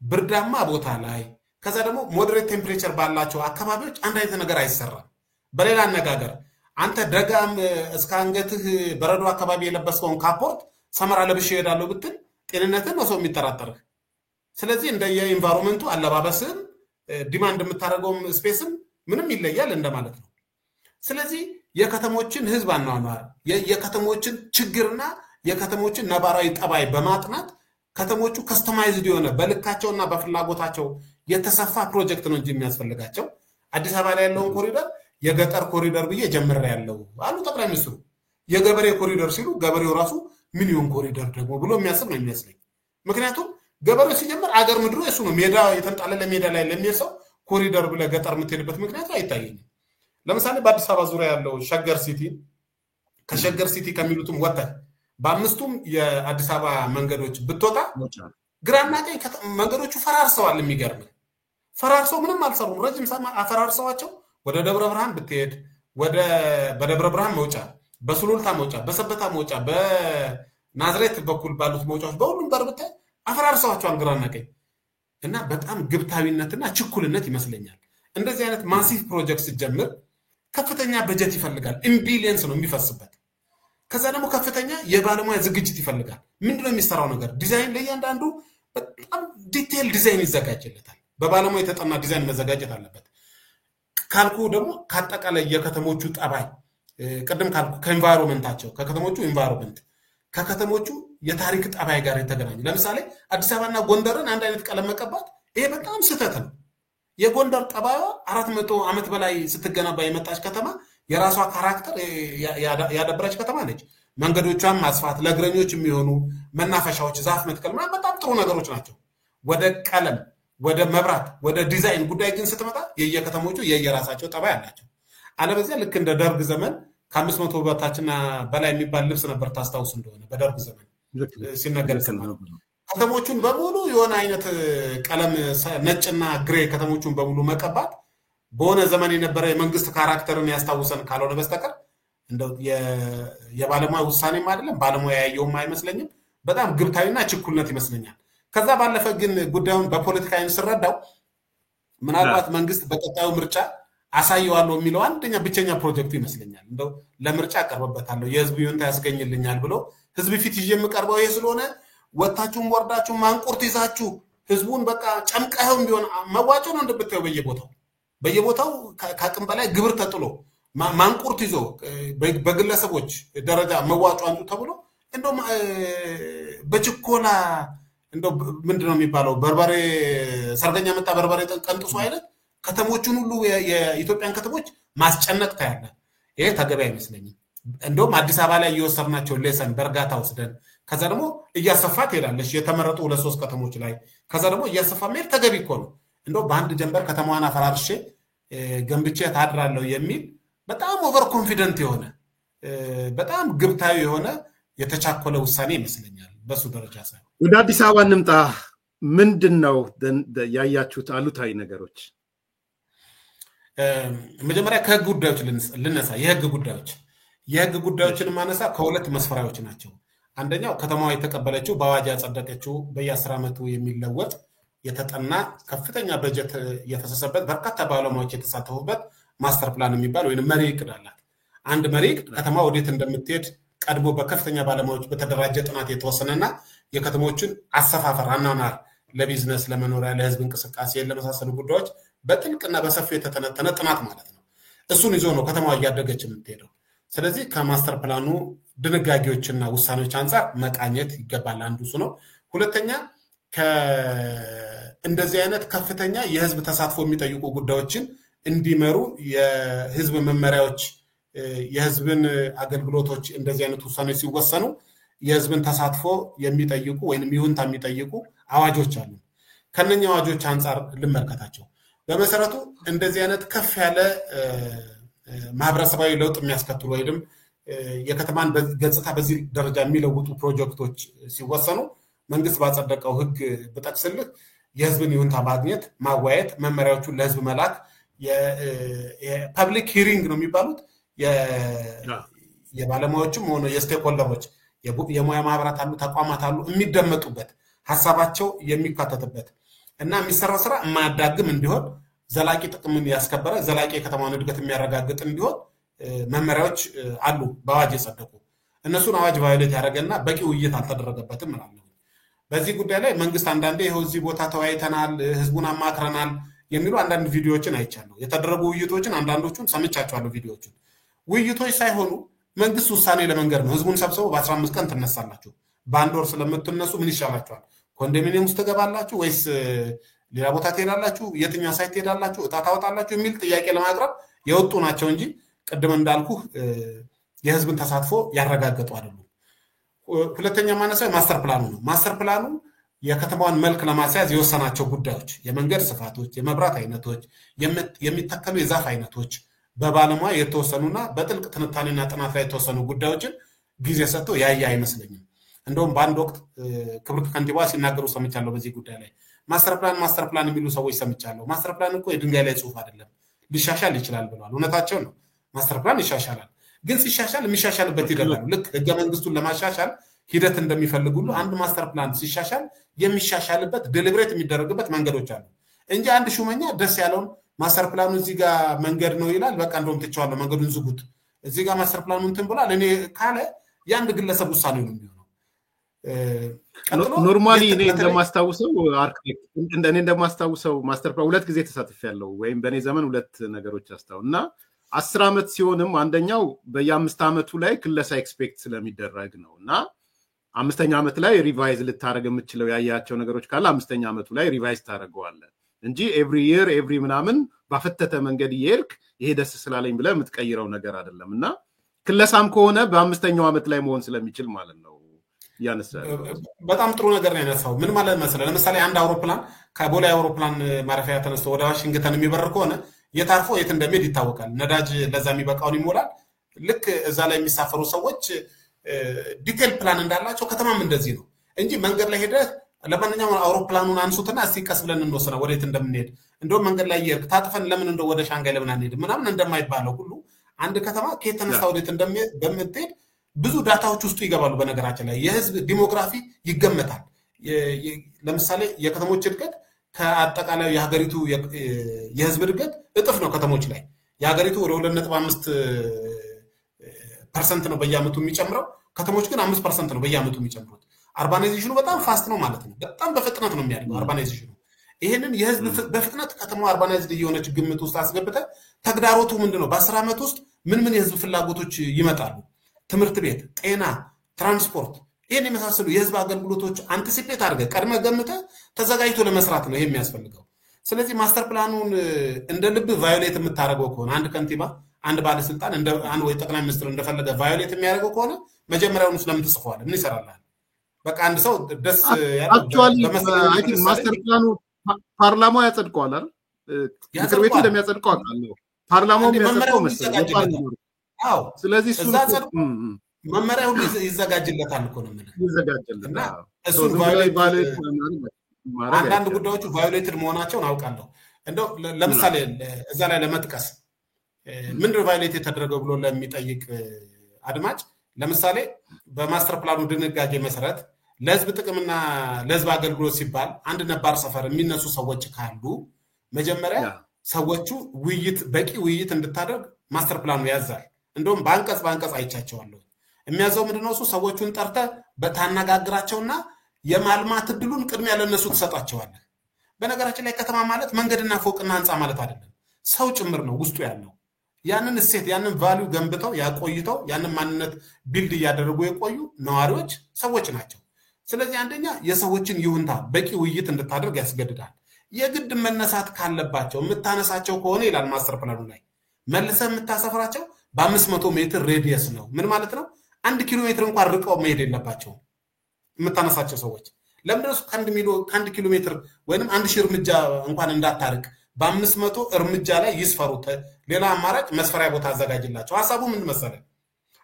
ብርዳማ ቦታ ላይ ከዛ ደግሞ ሞደሬት ቴምፕሬቸር ባላቸው አካባቢዎች አንድ አይነት ነገር አይሰራም። በሌላ አነጋገር አንተ ደጋም እስከ አንገትህ በረዶ አካባቢ የለበስከውን ካፖርት ሰመራ ለብሼ እሄዳለሁ ብትል ጤንነትን ነው ሰው የሚጠራጠርህ። ስለዚህ እንደየ ኢንቫይሮንመንቱ አለባበስም ዲማንድ የምታደርገውም ስፔስም ምንም ይለያል እንደማለት ነው። ስለዚህ የከተሞችን ህዝብ አኗኗር የከተሞችን ችግርና የከተሞችን ነባራዊ ጠባይ በማጥናት ከተሞቹ ከስተማይዝድ የሆነ በልካቸውና በፍላጎታቸው የተሰፋ ፕሮጀክት ነው እንጂ የሚያስፈልጋቸው አዲስ አበባ ላይ ያለውን ኮሪደር የገጠር ኮሪደር ብዬ ጀምሬ ያለው አሉ ጠቅላይ ሚኒስትሩ። የገበሬ ኮሪደር ሲሉ ገበሬው ራሱ ምን ይሁን ኮሪደር ደግሞ ብሎ የሚያስብ ነው የሚመስለኝ። ምክንያቱም ገበሬው ሲጀምር አገር ምድሩ እሱ ነው። ሜዳ የተንጣለለ ሜዳ ላይ ለሚሰው ኮሪደር ብለ ገጠር የምትሄድበት ምክንያት አይታየኝም። ለምሳሌ በአዲስ አበባ ዙሪያ ያለው ሸገር ሲቲ ከሸገር ሲቲ ከሚሉትም ወጣ በአምስቱም የአዲስ አበባ መንገዶች ብትወጣ ግራና ቀኝ መንገዶቹ ፈራርሰዋል። የሚገርም ፈራርሰው ምንም አልሰሩም። ረጅም ሰማ አፈራርሰዋቸው ወደ ደብረ ብርሃን ብትሄድ በደብረ ብርሃን መውጫ፣ በሱሉልታ መውጫ፣ በሰበታ መውጫ፣ በናዝሬት በኩል ባሉት መውጫዎች በሁሉም በር ብታይ አፈራርሰዋቸዋል ግራና ቀኝ። እና በጣም ግብታዊነትና ችኩልነት ይመስለኛል። እንደዚህ አይነት ማሲቭ ፕሮጀክት ሲጀምር ከፍተኛ በጀት ይፈልጋል። ኢምቢሊየንስ ነው የሚፈስበት። ከዛ ደግሞ ከፍተኛ የባለሙያ ዝግጅት ይፈልጋል። ምንድነው የሚሰራው ነገር? ዲዛይን ለእያንዳንዱ በጣም ዲቴል ዲዛይን ይዘጋጅለታል። በባለሙያ የተጠና ዲዛይን መዘጋጀት አለበት። ካልኩ ደግሞ ካጠቃላይ የከተሞቹ ጠባይ ቅድም ካልኩ ከኤንቫይሮንመንታቸው ከከተሞቹ ኤንቫይሮንመንት ከከተሞቹ የታሪክ ጠባይ ጋር የተገናኘ ለምሳሌ አዲስ አበባና ጎንደርን አንድ አይነት ቀለም መቀባት ይሄ በጣም ስህተት ነው። የጎንደር ጠባይዋ 400 ዓመት በላይ ስትገነባ የመጣች ከተማ የራሷ ካራክተር ያዳበረች ከተማ ነች። መንገዶቿን ማስፋት፣ ለእግረኞች የሚሆኑ መናፈሻዎች፣ ዛፍ መትከል በጣም ጥሩ ነገሮች ናቸው። ወደ ቀለም፣ ወደ መብራት፣ ወደ ዲዛይን ጉዳይ ግን ስትመጣ የየከተሞቹ የየራሳቸው ጠባይ አላቸው። አለበዚያ ልክ እንደ ደርግ ዘመን ከ500 በታችና በላይ የሚባል ልብስ ነበር ታስታውስ እንደሆነ በደርግ ዘመን ሲነገር ከተሞቹን በሙሉ የሆነ አይነት ቀለም ነጭና ግሬ ከተሞቹን በሙሉ መቀባት በሆነ ዘመን የነበረ የመንግስት ካራክተርን ያስታውሰን ካልሆነ በስተቀር እንደው የባለሙያ ውሳኔም አይደለም ባለሙያ ያየውም አይመስለኝም። በጣም ግብታዊና ችኩልነት ይመስለኛል። ከዛ ባለፈ ግን ጉዳዩን በፖለቲካዊ ስረዳው ምናልባት መንግስት በቀጣዩ ምርጫ አሳየዋለሁ የሚለው አንደኛ ብቸኛ ፕሮጀክቱ ይመስለኛል። እንደው ለምርጫ አቀርበበታለሁ የህዝብ ይሁንታ ያስገኝልኛል ብሎ ህዝብ ፊት ይዤ የምቀርበው ይሄ ስለሆነ ወታችሁም ወርዳችሁ ማንቁርት ይዛችሁ ህዝቡን በቃ ጨምቀኸው ቢሆን መዋጮ ነው እንደምታየው በየቦታው ከአቅም በላይ ግብር ተጥሎ ማንቁርት ይዞ በግለሰቦች ደረጃ መዋጮ አንዱ ተብሎ እንደው በችኮላ እንደው ምንድነው የሚባለው በርበሬ ሰርገኛ መጣ በርበሬ ቀንጥሶ አይነት ከተሞቹን ሁሉ የኢትዮጵያን ከተሞች ማስጨነቅ ታያለ። ይሄ ተገቢ አይመስለኝም። እንደውም አዲስ አበባ ላይ እየወሰድናቸው ሌሰን በእርጋታ ወስደን ከዛ ደግሞ እያሰፋት ሄዳለች የተመረጡ 2-3 ከተሞች ላይ ከዛ ደግሞ እያሰፋ መሄድ ተገቢ እኮ ነው። እንደው በአንድ ጀንበር ከተማዋን አፈራርሼ ገንብቼ ታድራለሁ የሚል በጣም ኦቨር ኮንፊደንት የሆነ በጣም ግብታዊ የሆነ የተቻኮለ ውሳኔ ይመስለኛል። በሱ ደረጃ ሳይሆን ወደ አዲስ አበባ እንምጣ። ምንድነው ያያችሁት አሉታዊ ነገሮች? መጀመሪያ ከህግ ጉዳዮች ልነሳ። የህግ ጉዳዮችን ማነሳ ከሁለት መስፈሪያዎች ናቸው። አንደኛው ከተማዋ የተቀበለችው በአዋጅ ያጸደቀችው በየ10 ዓመቱ የሚለወጥ የተጠና ከፍተኛ በጀት የተፈሰሰበት በርካታ ባለሙያዎች የተሳተፉበት ማስተር ፕላን የሚባል ወይንም መሪ ዕቅድ አላት። አንድ መሪ ዕቅድ ከተማ ወዴት እንደምትሄድ ቀድሞ በከፍተኛ ባለሙያዎች በተደራጀ ጥናት የተወሰነና የከተሞችን አሰፋፈር አኗኗር ለቢዝነስ፣ ለመኖሪያ፣ ለህዝብ እንቅስቃሴ ለመሳሰሉ ጉዳዮች በጥልቅና በሰፊው የተተነተነ ጥናት ማለት ነው። እሱን ይዞ ነው ከተማዋ እያደገች የምትሄደው። ስለዚህ ከማስተር ፕላኑ ድንጋጌዎችና ውሳኔዎች አንፃር መቃኘት ይገባል። አንዱ እሱ ነው። ሁለተኛ እንደዚህ አይነት ከፍተኛ የህዝብ ተሳትፎ የሚጠይቁ ጉዳዮችን እንዲመሩ የህዝብ መመሪያዎች፣ የህዝብን አገልግሎቶች እንደዚህ አይነት ውሳኔዎች ሲወሰኑ የህዝብን ተሳትፎ የሚጠይቁ ወይንም ይሁንታ የሚጠይቁ አዋጆች አሉ። ከነኛ አዋጆች አንፃር ልመልከታቸው። በመሰረቱ እንደዚህ አይነት ከፍ ያለ ማህበረሰባዊ ለውጥ የሚያስከትሉ ወይንም የከተማን ገጽታ በዚህ ደረጃ የሚለውጡ ፕሮጀክቶች ሲወሰኑ መንግስት ባጸደቀው ህግ በጠቅስልህ የህዝብን ይሁንታ ማግኘት፣ ማዋየት፣ መመሪያዎቹን ለህዝብ መላክ የፐብሊክ ሂሪንግ ነው የሚባሉት የባለሙያዎችም ሆነ የስቴክሆልደሮች የሙያ ማህበራት አሉ፣ ተቋማት አሉ የሚደመጡበት ሐሳባቸው የሚካተትበት እና የሚሰራ ስራ የማያዳግም እንዲሆን ዘላቂ ጥቅምን ያስከበረ ዘላቂ የከተማውን እድገት የሚያረጋግጥ እንዲሆን መመሪያዎች አሉ በአዋጅ የጸደቁ። እነሱን አዋጅ ቫዮሌት ያደረገና በቂ ውይይት አልተደረገበትም ማለት ነው። በዚህ ጉዳይ ላይ መንግስት አንዳንዴ ይሄው እዚህ ቦታ ተወያይተናል፣ ህዝቡን አማክረናል የሚሉ አንዳንድ ቪዲዮዎችን አይቻለሁ። የተደረጉ ውይይቶችን አንዳንዶቹን ሰምቻቸዋለሁ ቪዲዮዎችን። ውይይቶች ሳይሆኑ መንግስት ውሳኔ ለመንገር ነው። ህዝቡን ሰብስበው በ15 ቀን ትነሳላችሁ፣ በአንድ ወር ስለምትነሱ ምን ይሻላችኋል? ኮንዶሚኒየም ውስጥ ትገባላችሁ ወይስ ሌላ ቦታ ትሄዳላችሁ? የትኛው ሳይት ትሄዳላችሁ? እጣ ታወጣላችሁ የሚል ጥያቄ ለማቅረብ የወጡ ናቸው እንጂ ቅድም እንዳልኩ የህዝብን ተሳትፎ ያረጋገጡ አይደሉም። ሁለተኛ ማነሳው ማስተር ፕላኑ ነው። ማስተር ፕላኑ የከተማዋን መልክ ለማስያዝ የወሰናቸው ጉዳዮች፣ የመንገድ ስፋቶች፣ የመብራት አይነቶች፣ የሚተከሉ የዛፍ አይነቶች በባለሙያ የተወሰኑና በጥልቅ ትንታኔና ጥናት ላይ የተወሰኑ ጉዳዮችን ጊዜ ሰጥቶ ያየ አይመስለኝም። እንደውም በአንድ ወቅት ክብርት ከንቲባ ሲናገሩ ሰምቻለሁ በዚህ ጉዳይ ላይ ማስተር ፕላን የሚሉ ሰዎች ሰምቻለሁ። ማስተር ፕላን እኮ የድንጋይ ላይ ጽሁፍ አይደለም፣ ሊሻሻል ይችላል ብለዋል። እውነታቸው ነው። ማስተር ፕላን ይሻሻላል፣ ግን ሲሻሻል የሚሻሻልበት ሂደት አለው። ልክ ህገ መንግስቱን ለማሻሻል ሂደት እንደሚፈልግ ሁሉ አንድ ማስተር ፕላን ሲሻሻል የሚሻሻልበት ዴሊብሬት የሚደረግበት መንገዶች አሉ እንጂ አንድ ሹመኛ ደስ ያለውን ማስተር ፕላኑ እዚህ ጋር መንገድ ነው ይላል፣ በቃ እንደውም ትቼዋለሁ መንገዱን ዝጉት፣ እዚህ ጋር ማስተር ፕላኑ እንትን ብሏል እኔ ካለ የአንድ ግለሰብ ውሳኔ ነው የሚሆነው። ኖርማሊ እኔ እንደማስታውሰው ማስተር ፕላን 2 ጊዜ ተሳትፌያለሁ፣ ወይም በእኔ ዘመን 2 ነገሮች አስታው እና 10 ዓመት ሲሆንም አንደኛው በየ5 ዓመቱ ላይ ክለሳ ኤክስፔክት ስለሚደረግ ነው እና 5ኛ ዓመት ላይ ሪቫይዝ ልታረግ የምትችለው ያያቸው ነገሮች ካለ 5ኛ ዓመቱ ላይ ሪቫይዝ ታደርገዋለህ እንጂ ኤቭሪ ይር ኤቭሪ ምናምን ባፈተተ መንገድ ይሄድክ ይሄ ደስ ስላለኝ ብለህ የምትቀይረው ነገር አይደለም እና ክለሳም ከሆነ በ5ኛው ዓመት ላይ መሆን ስለሚችል ማለት ነው ያነሳል። በጣም ጥሩ ነገር ነው ያነሳው። ምን ማለት መሰለህ፣ ለምሳሌ አንድ አውሮፕላን ከቦሌ አውሮፕላን ማረፊያ ተነስቶ ወደ ዋሽንግተን የሚበር ከሆነ የታርፎ የት እንደሚሄድ ይታወቃል። ነዳጅ ለዛ የሚበቃውን ይሞላል። ልክ እዛ ላይ የሚሳፈሩ ሰዎች ዲቴል ፕላን እንዳላቸው ከተማም እንደዚህ ነው እንጂ መንገድ ላይ ሄደህ ለማንኛውም አውሮፕላኑን አንሱትና እስቲ ቀስ ብለን እንወስነው ወዴት እንደምንሄድ እንደውም መንገድ ላይ ይርክ ታጥፈን ለምን እንደው ወደ ሻንጋይ ለምን አንሄድ ምናምን እንደማይባለው ሁሉ አንድ ከተማ ከየት ተነስታ ወዴት እንደምትሄድ ብዙ ዳታዎች ውስጡ ይገባሉ። በነገራችን ላይ የህዝብ ዲሞግራፊ ይገመታል። ለምሳሌ የከተሞች እድገት ከአጠቃላይ የሀገሪቱ የህዝብ እድገት እጥፍ ነው። ከተሞች ላይ የሀገሪቱ ወደ 2.5% ነው በየአመቱ የሚጨምረው፣ ከተሞች ግን 5% ነው በየአመቱ የሚጨምሩት። አርባናይዜሽኑ በጣም ፋስት ነው ማለት ነው። በጣም በፍጥነት ነው የሚያድገው አርባናይዜሽኑ። ይሄንን የህዝብ በፍጥነት ከተማው አርባናይዝድ እየሆነች ግምት ውስጥ አስገብተ ተግዳሮቱ ምንድነው? በ10 ዓመት ውስጥ ምን የህዝብ ፍላጎቶች ይመጣሉ? ትምህርት ቤት፣ ጤና፣ ትራንስፖርት፣ ይሄን የመሳሰሉ የህዝብ አገልግሎቶች አንቲሲፔት አድርገህ ቀድመ ገምተህ ተዘጋጅቶ ለመስራት ነው ይሄ የሚያስፈልገው። ስለዚህ ማስተር ፕላኑን እንደ ልብ ቫዮሌት የምታደርገው ከሆነ አንድ ከንቲባ፣ አንድ ባለስልጣን አንድ ወይ ጠቅላይ ሚኒስትር እንደፈለገ ቫዮሌት የሚያደርገው ከሆነ መጀመሪያውኑ ስለምን ትጽፈዋለህ? ምን ይሰራልሃል? በቃ አንድ ሰው ደስ ያለው ማስተር ፕላኑ ፓርላማው ያጸድቀዋል አይደል? ምክር ቤቱ እንደሚያጸድቀው አውቃለሁ። ፓርላማው የሚያጸድቀው መሰለኝ። አዎ፣ ስለዚህ እሱ መመሪያው ይዘጋጅለታል እኮ ነው ማለት ይዘጋጅለታል። እሱ አንዳንድ ጉዳዮቹ ቫዮሌትድ መሆናቸውን አውቃለሁ። እንደው ለምሳሌ እዛ ላይ ለመጥቀስ ምንድነው ቫዮሌት የተደረገው ብሎ ለሚጠይቅ አድማጭ ለምሳሌ በማስተር ፕላኑ ድንጋጌ መሰረት ለህዝብ ጥቅምና ለህዝብ አገልግሎት ሲባል አንድ ነባር ሰፈር የሚነሱ ሰዎች ካሉ መጀመሪያ ሰዎቹ በቂ ውይይት እንድታደርግ ማስተር ፕላኑ ያዛል። እንደውም በአንቀጽ አይቻቸዋለሁ። የሚያዘው ምንድነው? እሱ ሰዎቹን ጠርተህ በታነጋግራቸውና የማልማት እድሉን ቅድሚያ ለነሱ ትሰጣቸዋለህ። በነገራችን ላይ ከተማ ማለት መንገድና ፎቅና ህንፃ ማለት አይደለም፣ ሰው ጭምር ነው ውስጡ ያለው። ያንን እሴት ያንን ቫልዩ ገንብተው ያቆይተው ያንን ማንነት ቢልድ እያደረጉ የቆዩ ነዋሪዎች ሰዎች ናቸው። ስለዚህ አንደኛ የሰዎችን ይሁንታ በቂ ውይይት እንድታደርግ ያስገድዳል። የግድ መነሳት ካለባቸው የምታነሳቸው ከሆነ ይላል ማስተር ፕላኑ ላይ መልሰህ የምታሰፍራቸው በ500 ሜትር ሬዲየስ ነው። ምን ማለት ነው? 1 ኪሎ ሜትር እንኳን ርቀው መሄድ የለባቸውም የምታነሳቸው ሰዎች። ለምንድነው ከ1 ኪሎ ሜትር ወይንም 1000 እርምጃ እንኳን እንዳታርቅ በ500 እርምጃ ላይ ይስፈሩት። ሌላ አማራጭ መስፈሪያ ቦታ አዘጋጅላቸው። ሐሳቡ ምን መሰለህ?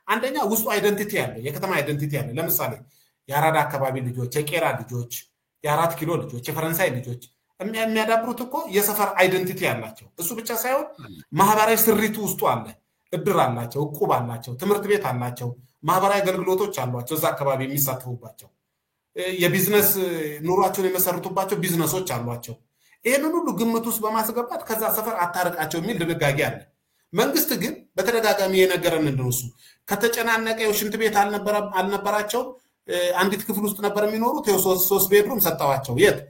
አንደኛ ውስጡ አይደንቲቲ ያለ የከተማ አይደንቲቲ ያለ፣ ለምሳሌ የአራዳ አካባቢ ልጆች፣ የቄራ ልጆች፣ የ4 ኪሎ ልጆች፣ የፈረንሳይ ልጆች የሚያዳብሩት እኮ የሰፈር አይደንቲቲ ያላቸው። እሱ ብቻ ሳይሆን ማህበራዊ ስሪቱ ውስጡ አለ። እድር አላቸው፣ እቁብ አላቸው፣ ትምህርት ቤት አላቸው፣ ማህበራዊ አገልግሎቶች አሏቸው፣ እዛ አካባቢ የሚሳተፉባቸው የቢዝነስ ኑሯቸውን የመሰርቱባቸው ቢዝነሶች አሏቸው። ይህንን ሁሉ ግምት ውስጥ በማስገባት ከዛ ሰፈር አታርቃቸው የሚል ድንጋጌ አለ። መንግስት ግን በተደጋጋሚ የነገረን ምንድነው? እሱ ከተጨናነቀ ሽንት ቤት አልነበራቸውም፣ አንዲት ክፍል ውስጥ ነበር የሚኖሩት። 3 ቤድሩም ሰጠዋቸው። የት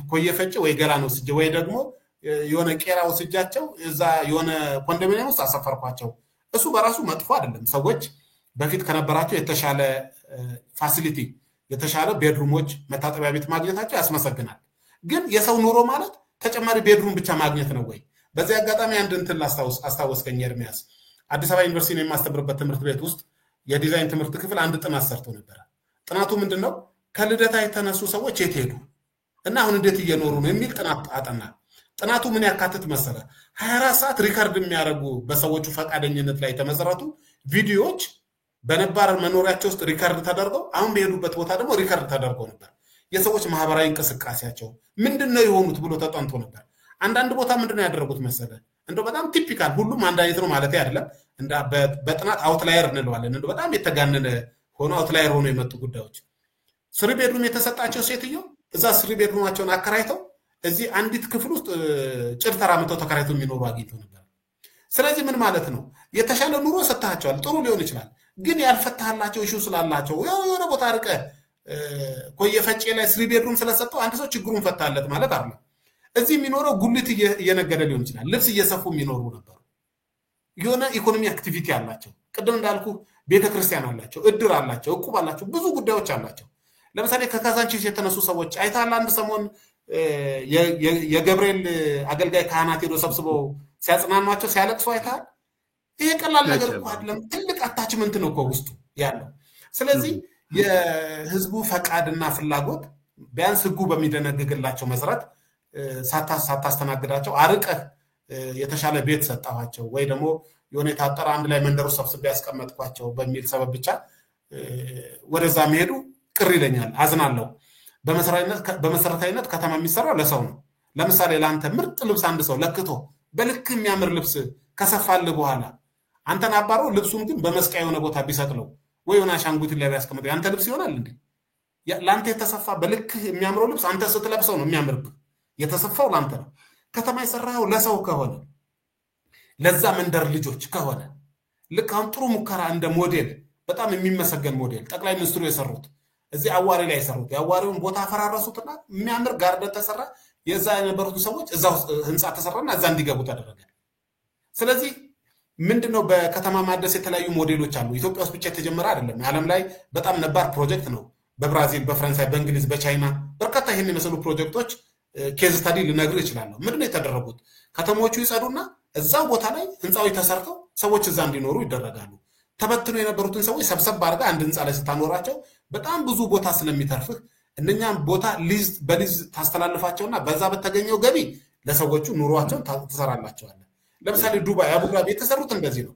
ኮየ ፈጭ ወይ ገላን ወስጄ ወይ ደግሞ የሆነ ቄራ ወስጃቸው እዛ የሆነ ኮንዶሚኒየም ውስጥ አሰፈርኳቸው። እሱ በራሱ መጥፎ አይደለም። ሰዎች በፊት ከነበራቸው የተሻለ ፋሲሊቲ የተሻለ ቤድሩሞች መታጠቢያ ቤት ማግኘታቸው ያስመሰግናል። ግን የሰው ኑሮ ማለት ተጨማሪ ቤድሩም ብቻ ማግኘት ነው ወይ? በዚህ አጋጣሚ አንድ እንትን አስታወስከኝ ኤርሚያስ። አዲስ አበባ ዩኒቨርሲቲ የማስተምርበት ትምህርት ቤት ውስጥ የዲዛይን ትምህርት ክፍል አንድ ጥናት ሰርቶ ነበር። ጥናቱ ምንድነው? ከልደታ የተነሱ ሰዎች የት ሄዱ እና አሁን እንዴት እየኖሩ ነው የሚል ጥናት አጠና። ጥናቱ ምን ያካትት መሰለ? 24 ሰዓት ሪከርድ የሚያደርጉ በሰዎቹ ፈቃደኝነት ላይ የተመሰረቱ ቪዲዮዎች በነባር መኖሪያቸው ውስጥ ሪከርድ ተደርገው አሁን በሄዱበት ቦታ ደግሞ ሪከርድ ተደርገው ነበር። የሰዎች ማህበራዊ እንቅስቃሴያቸው ምንድነው የሆኑት ብሎ ተጠንቶ ነበር። አንዳንድ ቦታ ምንድነው ያደረጉት መሰለ? እንደው በጣም ቲፒካል ሁሉም አንድ አይነት ነው ማለት አይደለም። እንደ በጥናት አውትላየር እንለዋለን። እንደው በጣም የተጋነነ ሆኖ አውትላየር ሆኖ የመጡ ጉዳዮች 3 ቤድሩም የተሰጣቸው ሴትዮ እዛ 3 ቤድሩማቸውን አከራይተው እዚህ አንዲት ክፍል ውስጥ ጭር ተራምተው ተከራይተው የሚኖሩ አግኝተው ነበር። ስለዚህ ምን ማለት ነው? የተሻለ ኑሮ ሰጥታቸዋል፣ ጥሩ ሊሆን ይችላል። ግን ያልፈታላቸው ኢሹ ስላላቸው የሆነ ቦታ ርቀ ኮየፈጬ ላይ 3 ቤድሩም ስለሰጠው አንድ ሰው ችግሩን ፈታለት ማለት አይደለም። እዚህ የሚኖረው ጉልት እየነገደ ሊሆን ይችላል፣ ልብስ እየሰፉ የሚኖሩ ነበሩ። የሆነ ኢኮኖሚ አክቲቪቲ አላቸው። ቅድም እንዳልኩ ቤተክርስቲያን አላቸው፣ እድር አላቸው፣ እቁብ አላቸው፣ ብዙ ጉዳዮች አላቸው። ለምሳሌ ከካዛንቺስ የተነሱ ሰዎች አይታል። አንድ ሰሞን የገብርኤል አገልጋይ ካህናት ሄዶ ሰብስበው ሲያጽናኗቸው ሲያለቅሱ አይታል። ይሄ ቀላል ነገር እኮ አይደለም። ትልቅ አታችመንት ነው እኮ ውስጡ ያለው። ስለዚህ የህዝቡ ፈቃድና ፍላጎት ቢያንስ ህጉ በሚደነግግላቸው መሰረት ሳታስተናግዳቸው አርቀህ የተሻለ ቤት ሰጣኋቸው ወይ ደግሞ የሆነ የታጠረ አንድ ላይ መንደሩ ሰብስቤ ያስቀመጥኳቸው በሚል ሰበብ ብቻ ወደዛ መሄዱ ቅር ይለኛል፣ አዝናለሁ። በመሰረታዊነት ከተማ የሚሰራው ለሰው ነው። ለምሳሌ ለአንተ ምርጥ ልብስ አንድ ሰው ለክቶ በልክ የሚያምር ልብስ ከሰፋልህ በኋላ አንተን አባሮ ልብሱን ግን በመስቀያ የሆነ ቦታ ቢሰቅለው ወይ የሆነ አሻንጉሊት ላይ ያስቀምጠው ያንተ ልብስ ይሆናል እንዴ? ለአንተ የተሰፋ በልክ የሚያምረው ልብስ አንተ ስትለብሰው ነው የሚያምርብህ። የተሰፋው ለአንተ ነው። ከተማ የሰራው ለሰው ከሆነ ለዛ መንደር ልጆች ከሆነ ልክ አሁን ጥሩ ሙከራ እንደ ሞዴል በጣም የሚመሰገን ሞዴል ጠቅላይ ሚኒስትሩ የሰሩት እዚህ አዋሪ ላይ የሰሩት የአዋሪውን ቦታ አፈራረሱትና የሚያምር ጋርደን ተሰራ። የዛ የነበሩት ሰዎች እዛው ህንጻ ተሰራና እዛ እንዲገቡ ተደረገ። ስለዚህ ምንድነው በከተማ ማደስ የተለያዩ ሞዴሎች አሉ። ኢትዮጵያ ውስጥ ብቻ የተጀመረ አይደለም። ዓለም ላይ በጣም ነባር ፕሮጀክት ነው። በብራዚል፣ በፈረንሳይ፣ በእንግሊዝ፣ በቻይና በርካታ ይሄን የመሰሉ ፕሮጀክቶች ኬዝ ስታዲ ልነግርህ እችላለሁ። ምንድነው የተደረጉት? ከተሞቹ ይጸዱና እዛው ቦታ ላይ ህንጻዎች ተሰርተው ሰዎች እዛ እንዲኖሩ ይደረጋሉ። ተበትኖ የነበሩትን ሰዎች ሰብሰብ አድርጋ አንድ ህንጻ ላይ ስታኖራቸው በጣም ብዙ ቦታ ስለሚተርፍህ እነኛም ቦታ በሊዝ ታስተላልፋቸውና በዛ በተገኘው ገቢ ለሰዎቹ ኑሯቸውን ትሰራላቸዋለህ። ለምሳሌ ዱባይ፣ አቡዳቢ የተሰሩት እንደዚህ ነው።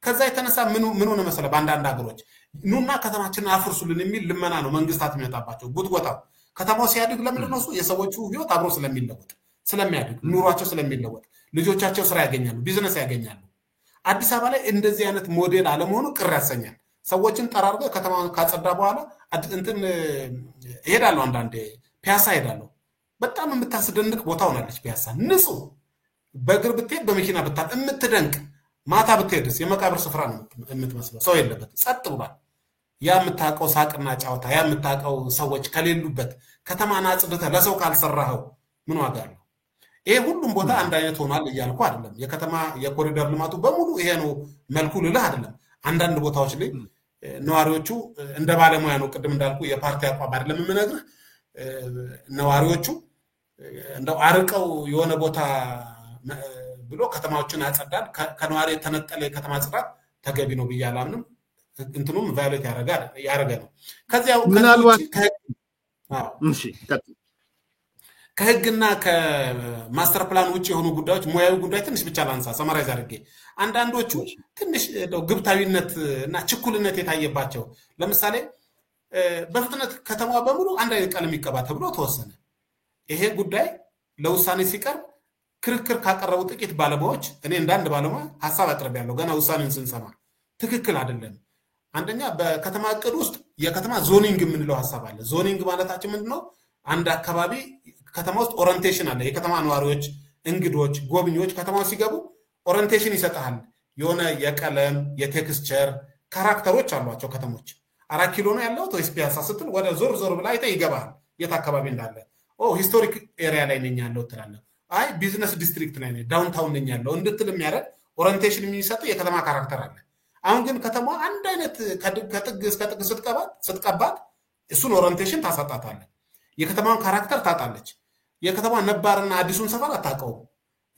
ከዛ የተነሳ ምን ሆነ መሰለ? በአንዳንድ ሀገሮች ኑና ከተማችንን አፍርሱልን የሚል ልመና ነው መንግስታት የሚመጣባቸው። ጉትጎታው ከተማው ሲያድግ ለምንድን ነው? እሱ የሰዎቹ ህይወት አብሮ ስለሚለወጥ ስለሚያድግ ኑሯቸው ስለሚለወጥ ልጆቻቸው ስራ ያገኛሉ፣ ቢዝነስ ያገኛሉ። አዲስ አበባ ላይ እንደዚህ አይነት ሞዴል አለመሆኑ ቅር ያሰኛል። ሰዎችን ጠራርገህ ከተማውን ካጸዳ በኋላ እንትን እሄዳለሁ፣ አንዳንዴ ፒያሳ እሄዳለሁ። በጣም የምታስደንቅ ቦታ ሆናለች ፒያሳ። ንጹህ በእግር ብትሄድ በመኪና ብታል የምትደንቅ ማታ ብትሄድስ የመቃብር ስፍራ ነው የምትመስለው። ሰው የለበት፣ ጸጥ ብሏል። ያ የምታውቀው ሳቅና ጫወታ ያ የምታውቀው ሰዎች ከሌሉበት ከተማን አጽድተህ ለሰው ካልሰራኸው ምን ዋጋ አለው? ይሄ ሁሉም ቦታ አንድ አይነት ሆኗል እያልኩ አይደለም። የከተማ የኮሪደር ልማቱ በሙሉ ይሄ ነው መልኩ ልልህ አይደለም። አንዳንድ ቦታዎች ላይ ነዋሪዎቹ እንደ ባለሙያ ነው፣ ቅድም እንዳልኩ የፓርቲ አቋም አይደለም የምነግርህ። ነዋሪዎቹ እንደው አርቀው የሆነ ቦታ ብሎ ከተማዎችን አጸዳል። ከነዋሪ የተነጠለ የከተማ ጽዳት ተገቢ ነው ብዬ አላምንም። እንትኑም ቫዮሌት ያደረገ ነው። ከዚያው ምናልባት ከህግና ከማስተር ፕላን ውጭ የሆኑ ጉዳዮች ሙያዊ ጉዳይ ትንሽ ብቻ ላንሳ ሰመራይዝ አድርጌ። አንዳንዶቹ ትንሽ ግብታዊነት እና ችኩልነት የታየባቸው፣ ለምሳሌ በፍጥነት ከተማዋ በሙሉ አንድ አይነት ቀለም ይቀባ ተብሎ ተወሰነ። ይሄ ጉዳይ ለውሳኔ ሲቀርብ ክርክር ካቀረቡ ጥቂት ባለሙያዎች እኔ እንዳንድ ባለሙያ ሐሳብ አቅርቤያለሁ። ገና ውሳኔን ስንሰማ ትክክል አይደለም። አንደኛ በከተማ እቅድ ውስጥ የከተማ ዞኒንግ የምንለው ሐሳብ አለ። ዞኒንግ ማለታችን ምንድነው? አንድ አካባቢ ከተማ ውስጥ ኦሪንቴሽን አለ። የከተማ ነዋሪዎች፣ እንግዶች፣ ጎብኚዎች ከተማው ሲገቡ ኦሪንቴሽን ይሰጣል። የሆነ የቀለም የቴክስቸር ካራክተሮች አሏቸው ከተሞች። 4 ኪሎ ነው ያለው ወይስ ፒያሳ ስትል ወደ ዞር ብላ አይተህ ይገባል የት አካባቢ እንዳለ። ሂስቶሪክ ኤሪያ ላይ ነኝ ያለው ትላለህ። አይ ቢዝነስ ዲስትሪክት ላይ ነኝ ዳውንታውን ነኝ ያለው እንድትል የሚያደርግ ኦሪንቴሽን የሚሰጥ የከተማ ካራክተር አለ። አሁን ግን ከተማ አንድ አይነት ከጥግ እስከ ጥግ ስትቀባት እሱን ኦሪንቴሽን ታሳጣታለህ። የከተማውን ካራክተር ታጣለች። የከተማ ነባርና አዲሱን ሰፈር አታውቀውም።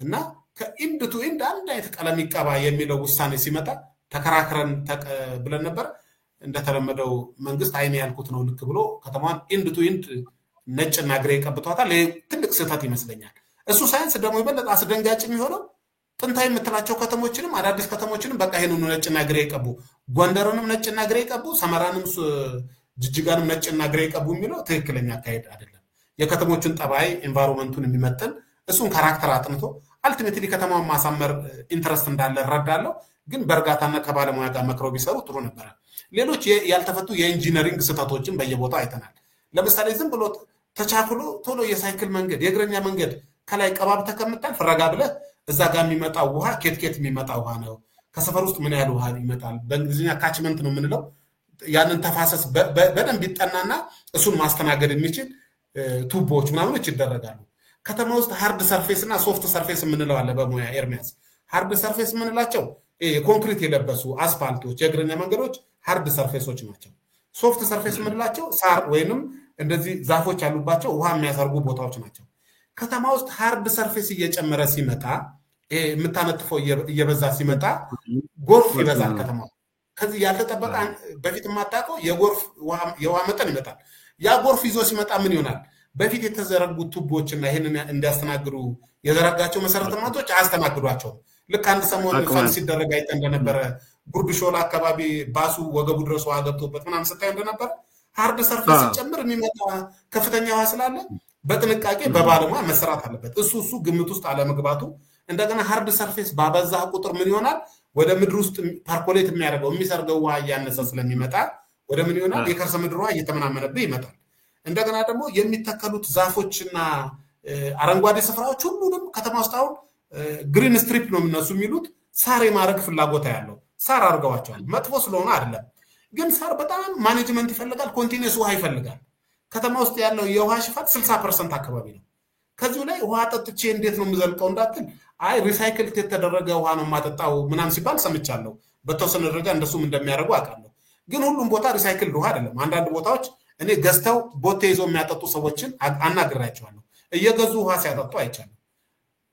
እና ከኢንድ ቱ ኢንድ አንድ አይነት ቀለም ይቀባ የሚለው ውሳኔ ሲመጣ ተከራክረን ብለን ነበር። እንደተለመደው መንግስት አይኔ ያልኩት ነው ልክ ብሎ ከተማዋን ኢንድ ቱ ኢንድ ነጭና ግሬ ቀብቷታል። ትልቅ ስህተት ይመስለኛል። እሱ ሳይንስ ደግሞ ይበለጥ አስደንጋጭ የሚሆነው ጥንታዊ የምትላቸው ከተሞችንም አዳዲስ ከተሞችንም በቃ ይሄንን ነጭና ግሬ ቀቡ፣ ጎንደርንም ነጭና ግሬ ቀቡ፣ ሰመራንም ጅጅጋንም ነጭና ግሬ ቀቡ የሚለው ትክክለኛ አካሄድ አይደለም። የከተሞችን ጠባይ ኤንቫይሮንመንቱን የሚመጥን እሱን ካራክተር አጥንቶ አልቲሜትሊ ከተማውን ማሳመር ኢንተረስት እንዳለ እረዳለሁ። ግን በእርጋታና ከባለሙያ ጋር መክረው ቢሰሩ ጥሩ ነበረ። ሌሎች ያልተፈቱ የኢንጂነሪንግ ስህተቶችን በየቦታው አይተናል። ለምሳሌ ዝም ብሎ ተቻክሎ ቶሎ የሳይክል መንገድ የእግረኛ መንገድ ከላይ ቀባብተህ ከምታልፍ ረጋ ብለህ እዛ ጋር የሚመጣው ውሃ ኬት የሚመጣ ውሃ ነው፣ ከሰፈር ውስጥ ምን ያህል ውሃ ይመጣል፣ በእንግሊዝኛ ካችመንት ነው የምንለው። ያንን ተፋሰስ በደንብ ይጠናና እሱን ማስተናገድ የሚችል ቱቦዎች ምናምኖች ይደረጋሉ። ከተማ ውስጥ ሃርድ ሰርፌስ እና ሶፍት ሰርፌስ የምንለው አለ በሙያ ኤርሚያስ። ሃርድ ሰርፌስ የምንላቸው ኮንክሪት የለበሱ አስፋልቶች፣ የእግረኛ መንገዶች ሃርድ ሰርፌሶች ናቸው። ሶፍት ሰርፌስ የምንላቸው ሳር ወይንም እንደዚህ ዛፎች ያሉባቸው ውሃ የሚያሰርጉ ቦታዎች ናቸው። ከተማ ውስጥ ሃርድ ሰርፌስ እየጨመረ ሲመጣ የምታነጥፈው እየበዛ ሲመጣ ጎርፍ ይበዛል ከተማ። ከዚህ ያልተጠበቀ በፊት የማታውቀው የውሃ መጠን ይመጣል። ያ ጎርፍ ይዞ ሲመጣ ምን ይሆናል? በፊት የተዘረጉ ቱቦችና ይሄንን እንዲያስተናግዱ የዘረጋቸው መሰረተ ልማቶች አያስተናግዷቸውም። ልክ አንድ ሰሞን ፈን ሲደረግ አይተ እንደነበረ ጉርድ ሾላ አካባቢ ባሱ ወገቡ ድረስ ውሃ ገብቶበት ምናምን ስታይ እንደነበረ ሃርድ ሰርፌስ ሲጨምር የሚመጣ ከፍተኛ ውሃ ስላለ በጥንቃቄ በባለሙያ መሰራት አለበት። እሱ ግምት ውስጥ አለመግባቱ እንደገና ሃርድ ሰርፌስ ባበዛ ቁጥር ምን ይሆናል? ወደ ምድር ውስጥ ፐርኮሌት የሚያደርገው የሚሰርገው ውሃ እያነሰ ስለሚመጣ ወደ ምን ይሆናል? የከርሰ ምድር ውሃ እየተመናመነብህ ይመጣል። እንደገና ደግሞ የሚተከሉት ዛፎችና አረንጓዴ ስፍራዎች ሁሉንም ከተማ ውስጥ አሁን ግሪን ስትሪፕ ነው እነሱ የሚሉት ሳር የማድረግ ፍላጎት ያለው ሳር አድርገዋቸዋል። መጥፎ ስለሆነ አይደለም፣ ግን ሳር በጣም ማኔጅመንት ይፈልጋል፣ ኮንቲኒየስ ውሃ ይፈልጋል። ከተማ ውስጥ ያለው የውሃ ሽፋን 60% አካባቢ ነው። ከዚሁ ላይ ውሃ ጠጥቼ እንዴት ነው የምዘልቀው እንዳትል፣ አይ ሪሳይክል የተደረገ ውሃ ነው የማጠጣው ምናምን ሲባል ሰምቻለሁ። በተወሰነ ደረጃ እንደሱም እንደሚያደርጉ አውቃለሁ። ግን ሁሉም ቦታ ሪሳይክል ውሃ አይደለም። አንዳንድ ቦታዎች እኔ ገዝተው ቦቴ ይዘው የሚያጠጡ ሰዎችን አናግራቸዋለሁ። እየገዙ ውሃ ሲያጠጡ አይቻልም።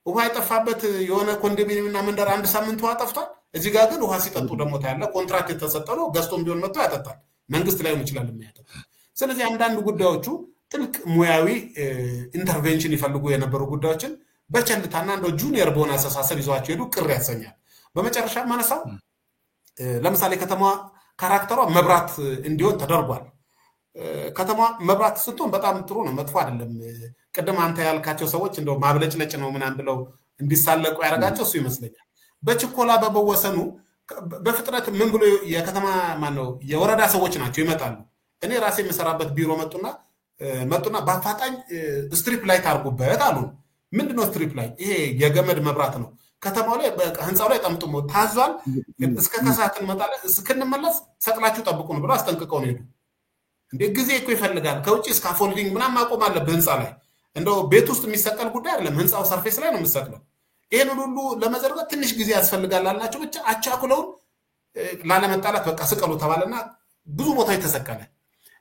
ውሃ የጠፋበት የሆነ ኮንዶሚኒየምና መንደር አንድ ሳምንት ውሃ ጠፍቷል። እዚህ ጋር ግን ውሃ ሲጠጡ ደግሞ ታያለ። ኮንትራክት የተሰጠ ነው፣ ገዝቶም ቢሆን መጥቶ ያጠጣል። መንግስት ላይሆን ይችላል የሚያጠጣ። ስለዚህ አንዳንድ ጉዳዮቹ ጥልቅ ሙያዊ ኢንተርቬንሽን ይፈልጉ የነበሩ ጉዳዮችን በቸልታና እንደ ጁኒየር በሆነ አስተሳሰብ ይዟቸው ሄዱ። ቅር ያሰኛል። በመጨረሻ ማነሳው ለምሳሌ ከተማ ካራክተሯ መብራት እንዲሆን ተደርጓል። ከተማ መብራት ስትሆን በጣም ጥሩ ነው፣ መጥፎ አይደለም። ቅድም አንተ ያልካቸው ሰዎች እንደው ማብለጭለጭ ነው ምናምን ብለው እንዲሳለቁ ያደርጋቸው እሱ ይመስለኛል። በችኮላ በመወሰኑ በፍጥነት ምን ብሎ የከተማ ማነው የወረዳ ሰዎች ናቸው ይመጣሉ። እኔ ራሴ የምሰራበት ቢሮ መጡና በአፋጣኝ ስትሪፕ ላይት አድርጉበት አሉ። ምንድነው ስትሪፕ ላይት? ይሄ የገመድ መብራት ነው። ከተማው ላይ ህንፃው ላይ ጠምጥሞ ታዟል። እስከ ከሰዓት እንመጣለን፣ እስክንመለስ ሰቅላችሁ ጠብቁን ብሎ አስጠንቅቀው ነው ሄዱ። እንዴ ጊዜ እኮ ይፈልጋል። ከውጭ ስካፎልዲንግ ምናምን ማቆም አለብህ ህንፃ ላይ። እንደው ቤት ውስጥ የሚሰቀል ጉዳይ አይደለም፣ ህንፃው ሰርፌስ ላይ ነው የምሰቅለው። ይሄን ሁሉ ለመዘርጋት ትንሽ ጊዜ ያስፈልጋል አላቸው። ብቻ አቻኩለውን ላለመጣላት በቃ ስቀሉ ተባለና ብዙ ቦታ የተሰቀለ።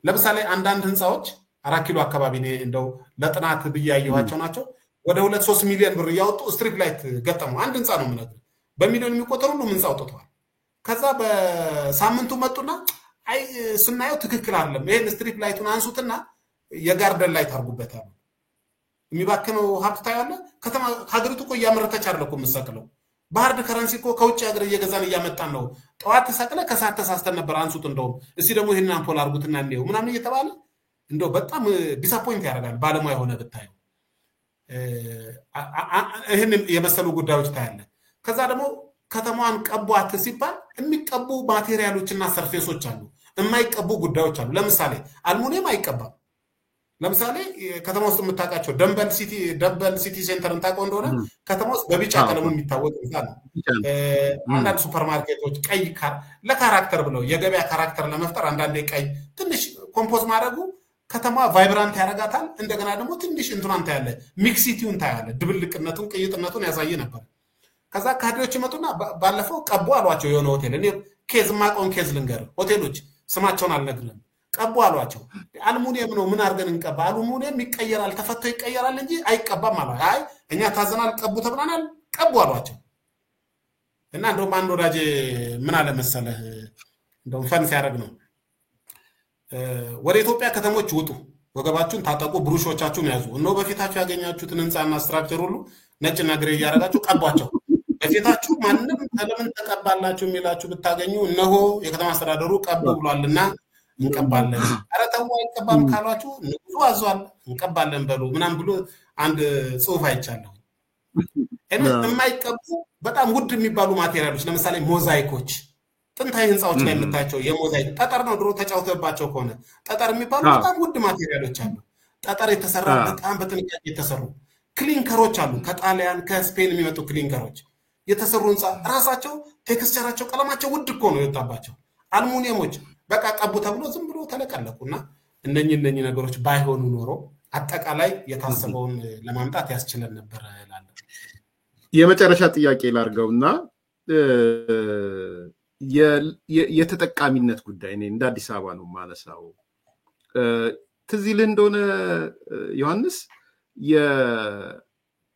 ለምሳሌ አንዳንድ ህንፃዎች 4 ኪሎ አካባቢ ነው እንደው ለጥናት ብያየኋቸው ናቸው። ወደ 2-3 ሚሊዮን ብር እያወጡ ስትሪፕ ላይት ገጠሙ። አንድ ህንፃ ነው የምነግርህ፣ በሚሊዮን የሚቆጠሩ ሁሉ ህንፃ አውጥተዋል። ከዛ በሳምንቱ መጡና አይ ስናየው ትክክል አይደለም፣ ይሄን ስትሪፕ ላይቱን አንሱትና የጋርደን ላይት አድርጉበታል። የሚባክነው ሀብት ታያለህ። ከተማ ሀገሪቱ እኮ እያመረተች አይደል እኮ የምትሰቅለው። በሃርድ ከረንሲ እኮ ከውጭ ሀገር እየገዛን እያመጣን ነው። ጠዋት ተሰቅለ ከሰዓት ተሳስተን ነበር አንሱት፣ እንደውም እስቲ ደግሞ ይህንን አምፖል አድርጉትና እንየው ምናምን እየተባለ እንደው በጣም ዲስአፖይንት ያደርጋል። ባለሙያ የሆነ ብታየው ይህን የመሰሉ ጉዳዮች ታያለህ። ከዛ ደግሞ ከተማዋን ቀቧት ሲባል የሚቀቡ ማቴሪያሎችና ሰርፌሶች አሉ፣ የማይቀቡ ጉዳዮች አሉ። ለምሳሌ አልሙኒየም አይቀባም። ለምሳሌ ከተማ ውስጥ የምታውቃቸው ደንበል ሲቲ ሴንተርን ታውቀው እንደሆነ ከተማ ውስጥ በቢጫ ቀለሙ የሚታወቅ ህንፃ ነው። አንዳንድ ሱፐርማርኬቶች ቀይ ለካራክተር ብለው የገበያ ካራክተር ለመፍጠር አንዳንዴ ቀይ ትንሽ ኮምፖዝ ማድረጉ ከተማ ቫይብራንት ያደርጋታል። እንደገና ደግሞ ትንሽ እንትኗን ታያለ፣ ሚክሲቲውን ታያለ፣ ድብልቅነቱን ቅይጥነቱን ያሳይ ነበር። ከዛ ካድሬዎች ይመጡና ባለፈው ቀቡ አሏቸው የሆነ ሆቴል እኔ ኬዝ ማቆን ኬዝ ልንገር ሆቴሎች ስማቸውን አልነግርም ቀቡ አሏቸው አልሙኒየም ነው ምን አርገን እንቀባ አልሙኒየም ይቀየራል ተፈቶ ይቀየራል እንጂ አይቀባም አሏ አይ እኛ ታዘናል ቀቡ ተብናናል ቀቡ አሏቸው እና እንደው ማን ወዳጄ ምን አለ መሰለህ እንደው ፈን ሲያደርግ ነው ወደ ኢትዮጵያ ከተሞች ውጡ ወገባችሁን ታጠቁ ብሩሾቻችሁን ያዙ እነሆ በፊታችሁ ያገኛችሁትን ህንጻና ስትራክቸር ሁሉ ነጭና ግሬ ያረጋችሁ ቀቧቸው በፊታችሁ ማንንም ለምን ተቀባላችሁ የሚላችሁ ብታገኙ እነሆ የከተማ አስተዳደሩ ቀቡ ብሏልና እንቀባለን አረተው አይቀባም ካሏችሁ ንጉሱ አዟል እንቀባለን በሉ ምናም ብሎ አንድ ጽሁፍ አይቻለሁ እኔ የማይቀቡ በጣም ውድ የሚባሉ ማቴሪያሎች ለምሳሌ ሞዛይኮች ጥንታዊ ህንጻዎች ላይ የምታቸው የሞዛይክ ጠጠር ነው ድሮ ተጫውተባቸው ከሆነ ጠጠር የሚባሉ በጣም ውድ ማቴሪያሎች አሉ ጠጠር የተሰራ በጣም በጥንቃቄ የተሰሩ ክሊንከሮች አሉ ከጣሊያን ከስፔን የሚመጡ ክሊንከሮች የተሰሩ ህንጻ ራሳቸው ቴክስቸራቸው ቀለማቸው ውድ እኮ ነው የወጣባቸው አልሙኒየሞች በቃ ቀቡ ተብሎ ዝም ብሎ ተለቀለቁና እነኚህ ነገሮች ባይሆኑ ኖሮ አጠቃላይ የታሰበውን ለማምጣት ያስችለን ነበር እላለሁ የመጨረሻ ጥያቄ ላርገውና የተጠቃሚነት ጉዳይ እኔ እንደ አዲስ አበባ ነው ማለሳው ትዝ ይልህ እንደሆነ ዮሐንስ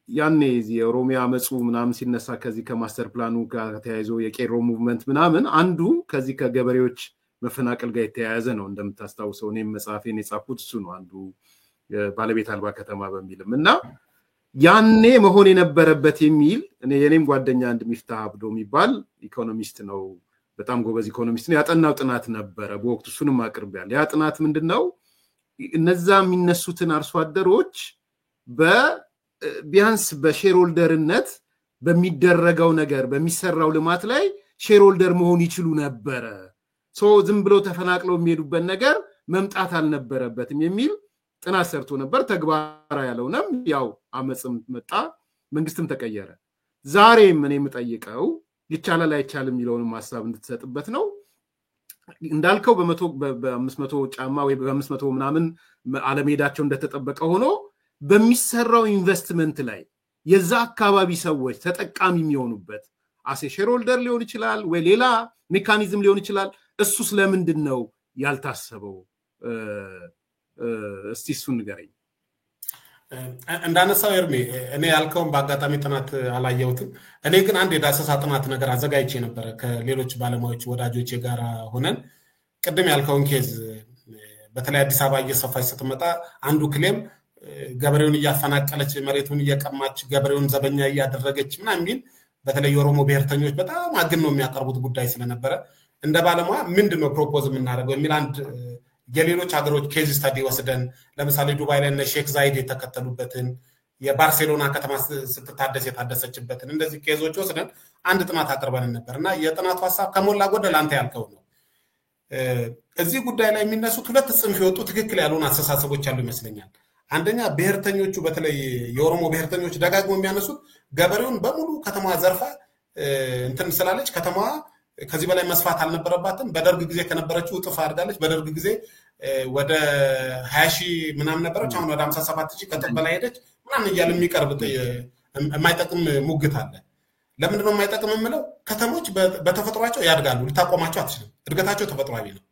ያኔ የኦሮሚያ አመጹ ምናምን ሲነሳ ከዚህ ከማስተር ፕላኑ ጋር ተያይዞ የቄሮ ሙቭመንት ምናምን አንዱ ከዚህ ከገበሬዎች መፈናቀል ጋር የተያያዘ ነው እንደምታስታውሰው እኔም መጽሐፌን የጻፍኩት እሱ ነው አንዱ ባለቤት አልባ ከተማ በሚልም እና ያኔ መሆን የነበረበት የሚል የኔም ጓደኛ አንድ ሚፍታህ አብዶ የሚባል ኢኮኖሚስት ነው በጣም ጎበዝ ኢኮኖሚስት ነው ያጠናው ጥናት ነበረ በወቅቱ እሱንም አቅርቤያለሁ ያ ጥናት ምንድነው እነዛ የሚነሱትን አርሶ አደሮች ቢያንስ በሼርሆልደርነት በሚደረገው ነገር በሚሰራው ልማት ላይ ሼርሆልደር መሆን ይችሉ ነበር ዝም ብለው ተፈናቅለው የሚሄዱበት ነገር መምጣት አልነበረበትም የሚል ጥናት ሰርቶ ነበር ተግባራ ያለውንም ያው አመጽም መጣ መንግስትም ተቀየረ ዛሬም እኔ የምጠይቀው ይቻላል አይቻልም የሚለውንም ሐሳብ እንድትሰጥበት ነው እንዳልከው በ500 ጫማ ወይ በ500 ምናምን አለመሄዳቸው እንደተጠበቀ ሆኖ በሚሰራው ኢንቨስትመንት ላይ የዛ አካባቢ ሰዎች ተጠቃሚ የሚሆኑበት አሴ ሼርሆልደር ሊሆን ይችላል ወይ ሌላ ሜካኒዝም ሊሆን ይችላል እሱስ ለምንድን ነው ያልታሰበው እስቲ እሱን ንገረኝ እንዳነሳው ኤርሚ እኔ ያልከውን በአጋጣሚ ጥናት አላየሁትም እኔ ግን አንድ የዳሰሳ ጥናት ነገር አዘጋጅቼ ነበር ከሌሎች ባለሙያዎች ወዳጆቼ ጋር ሆነን ቅድም ያልከውን ኬዝ በተለይ አዲስ አበባ እየሰፋች ስትመጣ አንዱ ክሌም ገበሬውን እያፈናቀለች መሬቱን እየቀማች ገበሬውን ዘበኛ እያደረገች ምናምን የሚል በተለይ የኦሮሞ ብሔርተኞች በጣም አግን ነው የሚያቀርቡት ጉዳይ ስለነበረ እንደ ባለሙያ ምንድነው ፕሮፖዝ የምናደርገው የሚል አንድ የሌሎች ሀገሮች ኬዝ ስታዲ ወስደን ለምሳሌ ዱባይ ላይ ሼክ ዛይድ የተከተሉበትን የባርሴሎና ከተማ ስትታደስ የታደሰችበትን እንደዚህ ኬዞች ወስደን አንድ ጥናት አቅርበን ነበርና የጥናቱ ሐሳብ ከሞላ ጎደል አንተ ያልከው ነው እዚህ ጉዳይ ላይ የሚነሱት ሁለት ጽንፍ የወጡ ትክክል ያሉን አስተሳሰቦች አሉ ይመስለኛል አንደኛ ብሔርተኞቹ በተለይ የኦሮሞ ብሔርተኞች ደጋግሞ የሚያነሱት ገበሬውን በሙሉ ከተማዋ ዘርፋ እንትን ስላለች ከተማዋ ከዚህ በላይ መስፋት አልነበረባትም በደርግ ጊዜ ከነበረችው እጥፍ አድርጋለች በደርግ ጊዜ ወደ 20000 ምናምን ነበረች አሁን ወደ 57000 ከጥፍ በላይ ሄደች ምናምን እያለ የሚቀርብ የማይጠቅም ሙግት አለ ለምንድነው የማይጠቅም የምለው ከተሞች በተፈጥሯቸው ያድጋሉ ልታቆማቸው አትችልም እድገታቸው ተፈጥሯዊ ነው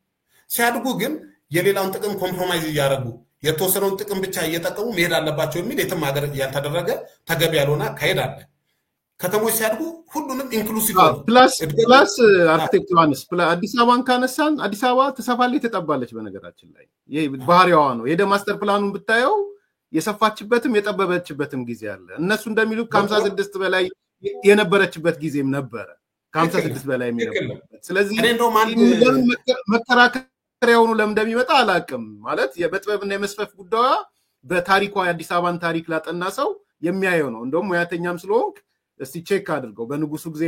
ሲያድጉ ግን የሌላውን ጥቅም ኮምፕሮማይዝ እያደረጉ የተወሰነውን ጥቅም ብቻ እየጠቀሙ መሄድ አለባቸው የሚል የትም ሀገር ያልተደረገ ተገቢ ያልሆነ አካሄድ አለ ከተሞች ሲያድጉ ሁሉንም ኢንክሉሲቭ ፕላስ አርክቴክት ዮሐንስ አዲስ አበባን ካነሳን አዲስ አበባ ተሰፋለች ተጠባለች በነገራችን ላይ ይሄ ባህሪዋ ነው የደ ማስተር ፕላኑን ብታየው የሰፋችበትም የጠበበችበትም ጊዜ አለ እነሱ እንደሚሉት ከ56 በላይ የነበረችበት ጊዜም ነበረ ከ56 በላይ የሚነበረበት ስለዚህ እኔ እንደው ማን መከራከሪያው ነው ለምንደሚመጣ አላቅም ማለት የበጥበብና የመስፈፍ ጉዳዩ በታሪኳ የአዲስ አበባን ታሪክ ላጠና ሰው የሚያየው ነው እንደውም ሙያተኛም ስለሆንክ እስቲ ቼክ አድርገው በንጉሱ ጊዜ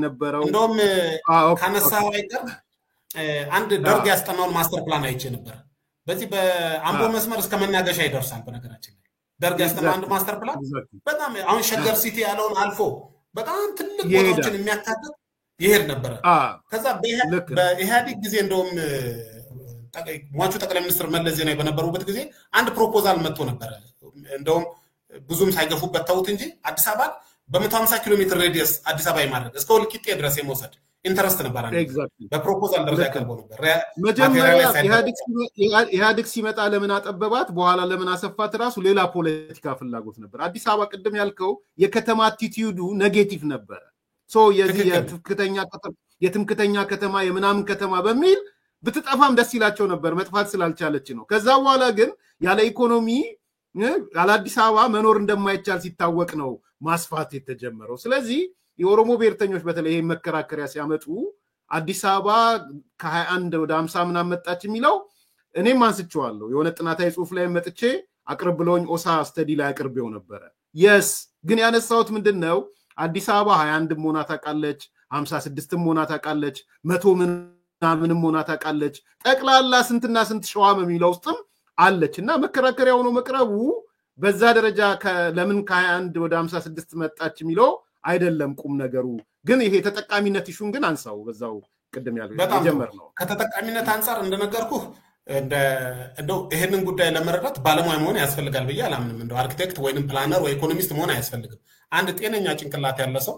ነበረው እንደውም ካነሳው አይቀር አንድ ደርግ ያስጠናውን ማስተር ፕላን አይቼ ነበር በዚህ በአምቦ መስመር እስከ መናገሻ ይደርሳል በነገራችን ላይ ደርግ ያስጠናው አንድ ማስተር ፕላን በጣም አሁን ሸገር ሲቲ ያለውን አልፎ በጣም ትልቅ ቦታዎችን የሚያካትት ይሄድ ነበር ከዛ በኢህአዴግ ጊዜ እንደውም ሟቹ ጠቅላይ ሚኒስትር መለስ ዜናዊ በነበሩበት ጊዜ አንድ ፕሮፖዛል መጥቶ ነበር እንደውም ብዙም ሳይገፉበት ተውት እንጂ አዲስ አበባ በ150 ኪሎ ሜትር ሬዲየስ አዲስ አበባ ይማድረግ እስከ ወልቂጤ ድረስ የመውሰድ ኢንተረስት ነበር በፕሮፖዛል ደረጃ ቀርቦ ነበር መጀመሪያ ኢህአዴግ ሲመጣ ለምን አጠበባት በኋላ ለምን አሰፋት ራሱ ሌላ ፖለቲካ ፍላጎት ነበር አዲስ አበባ ቅድም ያልከው የከተማ አቲቲዩዱ ኔጌቲቭ ነበር ሶ የዚህ የትምክተኛ ከተማ የምናምን ከተማ በሚል ብትጠፋም ደስ ይላቸው ነበር መጥፋት ስላልቻለች ነው ከዛ በኋላ ግን ያለ ኢኮኖሚ ያለ አዲስ አበባ መኖር እንደማይቻል ሲታወቅ ነው ማስፋት የተጀመረው ስለዚህ የኦሮሞ ብሔርተኞች በተለይ መከራከሪያ ሲያመጡ አዲስ አበባ ከ21 ወደ 50 ምናምን መጣች የሚለው እኔም አንስቼዋለሁ የሆነ ጥናታዊ ጽሁፍ ላይ መጥቼ አቅርብ ብሎኝ ኦሳ ስተዲ ላይ አቅርቤው ነበር yes ግን ያነሳሁት ምንድነው አዲስ አበባ 21 ሞና ታቃለች 56 ሞና ታቃለች 100 ምናምን ሞና ታቃለች ጠቅላላ ስንትና ስንት ሸዋም የሚለው ውስጥም አለችና መከራከሪያው ነው መቅረቡ በዛ ደረጃ ለምን ከ21 ወደ 56 መጣች የሚለው አይደለም ቁም ነገሩ ግን ይሄ ተጠቃሚነት ይሹን ግን አንሳው በዛው ቅድም ያለው የጀመር ነው ከተጠቃሚነት አንፃር እንደነገርኩ እንደው ይሄንን ጉዳይ ለመረዳት ባለሙያ መሆን ያስፈልጋል ብዬ አላምንም እንደው አርኪቴክት ወይንም ፕላነር ወይ ኢኮኖሚስት መሆን አያስፈልግም አንድ ጤነኛ ጭንቅላት ያለ ሰው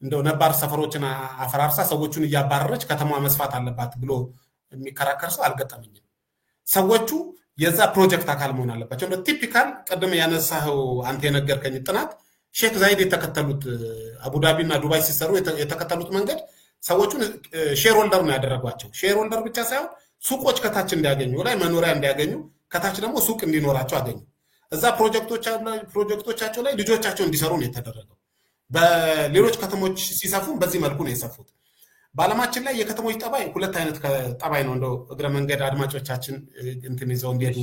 እንደው ነባር ሰፈሮችን አፈራርሳ ሰዎችን ያባረረች ከተማ መስፋት አለባት ብሎ የሚከራከር ሰው አልገጠመኝም ሰዎቹ የዛ ፕሮጀክት አካል መሆን አለባቸው እንደ ቲፒካል ቀደም ያነሳው አንተ የነገርከኝ ጥናት ሼክ ዛይድ የተከተሉት አቡዳቢና ዱባይ ሲሰሩ የተከተሉት መንገድ ሰዎችን ሼር ሆልደር ነው ያደረጓቸው ሼር ሆልደር ብቻ ሳይሆን ሱቆች ከታች እንዲያገኙ ላይ መኖሪያ እንዲያገኙ ከታች ደግሞ ሱቅ እንዲኖራቸው አገኙ እዛ ፕሮጀክቶቻቸው ላይ ልጆቻቸው እንዲሰሩ ነው የተደረገው በሌሎች ከተሞች ሲሰፉ በዚህ መልኩ ነው የሰፉት ባለማችን ላይ የከተሞች ጠባይ ሁለት አይነት ጠባይ ነው እንደው እግረ መንገድ አድማጮቻችን እንትን ይዘው እንዲሄዱ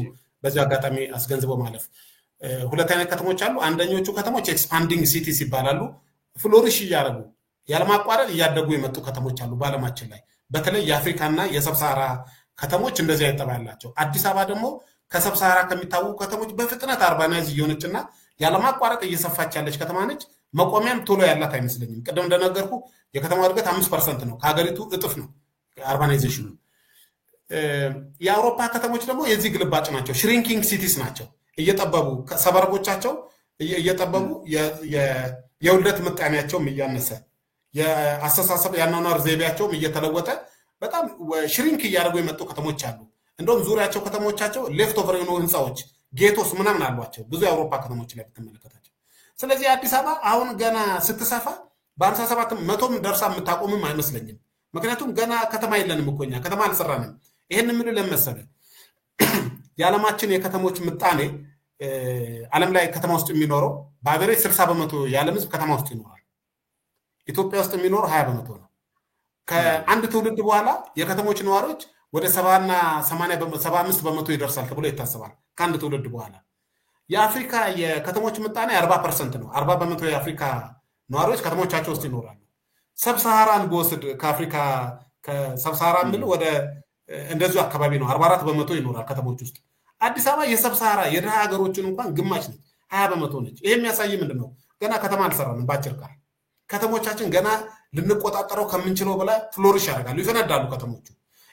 በዚህ አጋጣሚ አስገንዝበው ማለፍ ሁለት አይነት ከተሞች አሉ አንደኞቹ ከተሞች ኤክስፓንዲንግ ሲቲስ ይባላሉ ፍሎሪሽ ያያረጉ ያለማቋረጥ ያደጉ የመጡ ከተሞች አሉ ባለማችን ላይ በተለይ የአፍሪካና የሰብሳራ ከተሞች እንደዚህ አይጠባላቸው አዲስ አበባ ደግሞ ከሰብሳራ ከሚታወቁ ከተሞች በፍጥነት አርባናይዝ እየሆነችና ያለማቋረጥ እየሰፋች ያለች ከተማ ነች መቆሚያም ቶሎ ያላት አይመስልኝም ቀደም እንደነገርኩ የከተማው እድገት 5% ነው ከሀገሪቱ እጥፍ ነው አርባናይዜሽኑ የአውሮፓ ከተሞች ደግሞ የዚህ ግልባጭ ናቸው ሽሪንኪንግ ሲቲስ ናቸው እየጠበቡ ሰበርቦቻቸው እየጠበቡ የውልደት ምጣኔያቸው እያነሰ የአስተሳሰብ ያናናር ዘይቤያቸው እየተለወጠ በጣም ሽሪንክ እያደረጉ የመጡ ከተሞች አሉ እንደውም ዙሪያቸው ከተሞቻቸው ሌፍት ኦቨር የሆኑ ህንጻዎች ጌቶስ ምናምን አሏቸው ብዙ የአውሮፓ ከተሞች ላይ ብትመለከታቸው ስለዚህ አዲስ አበባ አሁን ገና ስትሰፋ በ57 100 ደርሳ የምታቆምም አይመስለኝም ምክንያቱም ገና ከተማ የለንም እኮኛ ከተማ አልሰራንም ይሄን ምን ለመሰለ ያለማችን የከተሞች ምጣኔ ዓለም ላይ ከተማ ውስጥ የሚኖረው በአቨሬጅ 60% ያለም ህዝብ ከተማ ውስጥ ይኖራል ኢትዮጵያ ውስጥ የሚኖር 20% ነው ከአንድ ትውልድ በኋላ የከተሞች ነዋሪዎች ወደ 70 እና 75% ይደርሳል ተብሎ ይታሰባል ከአንድ ትውልድ በኋላ የአፍሪካ የከተሞች ምጣኔ 40% ነው 40% የአፍሪካ ነዋሪዎች ከተሞቻቸው ውስጥ ይኖራሉ ሰብሳራን በወስድ ከአፍሪካ ከሰብሳራን ምን ወደ እንደዚሁ አካባቢ ነው 44% ይኖራል ከተሞች ውስጥ አዲስ አበባ የሰብሳራ የደሃ ሀገሮችን እንኳን ግማሽ ነች 20% ነች ይሄ የሚያሳይ ምንድነው ገና ከተማ አልሰራንም ባጭር ቃል ከተሞቻችን ገና ልንቆጣጠረው ከምንችለው በላይ ፍሎሪሽ ያደርጋሉ ይፈነዳሉ ከተሞቹ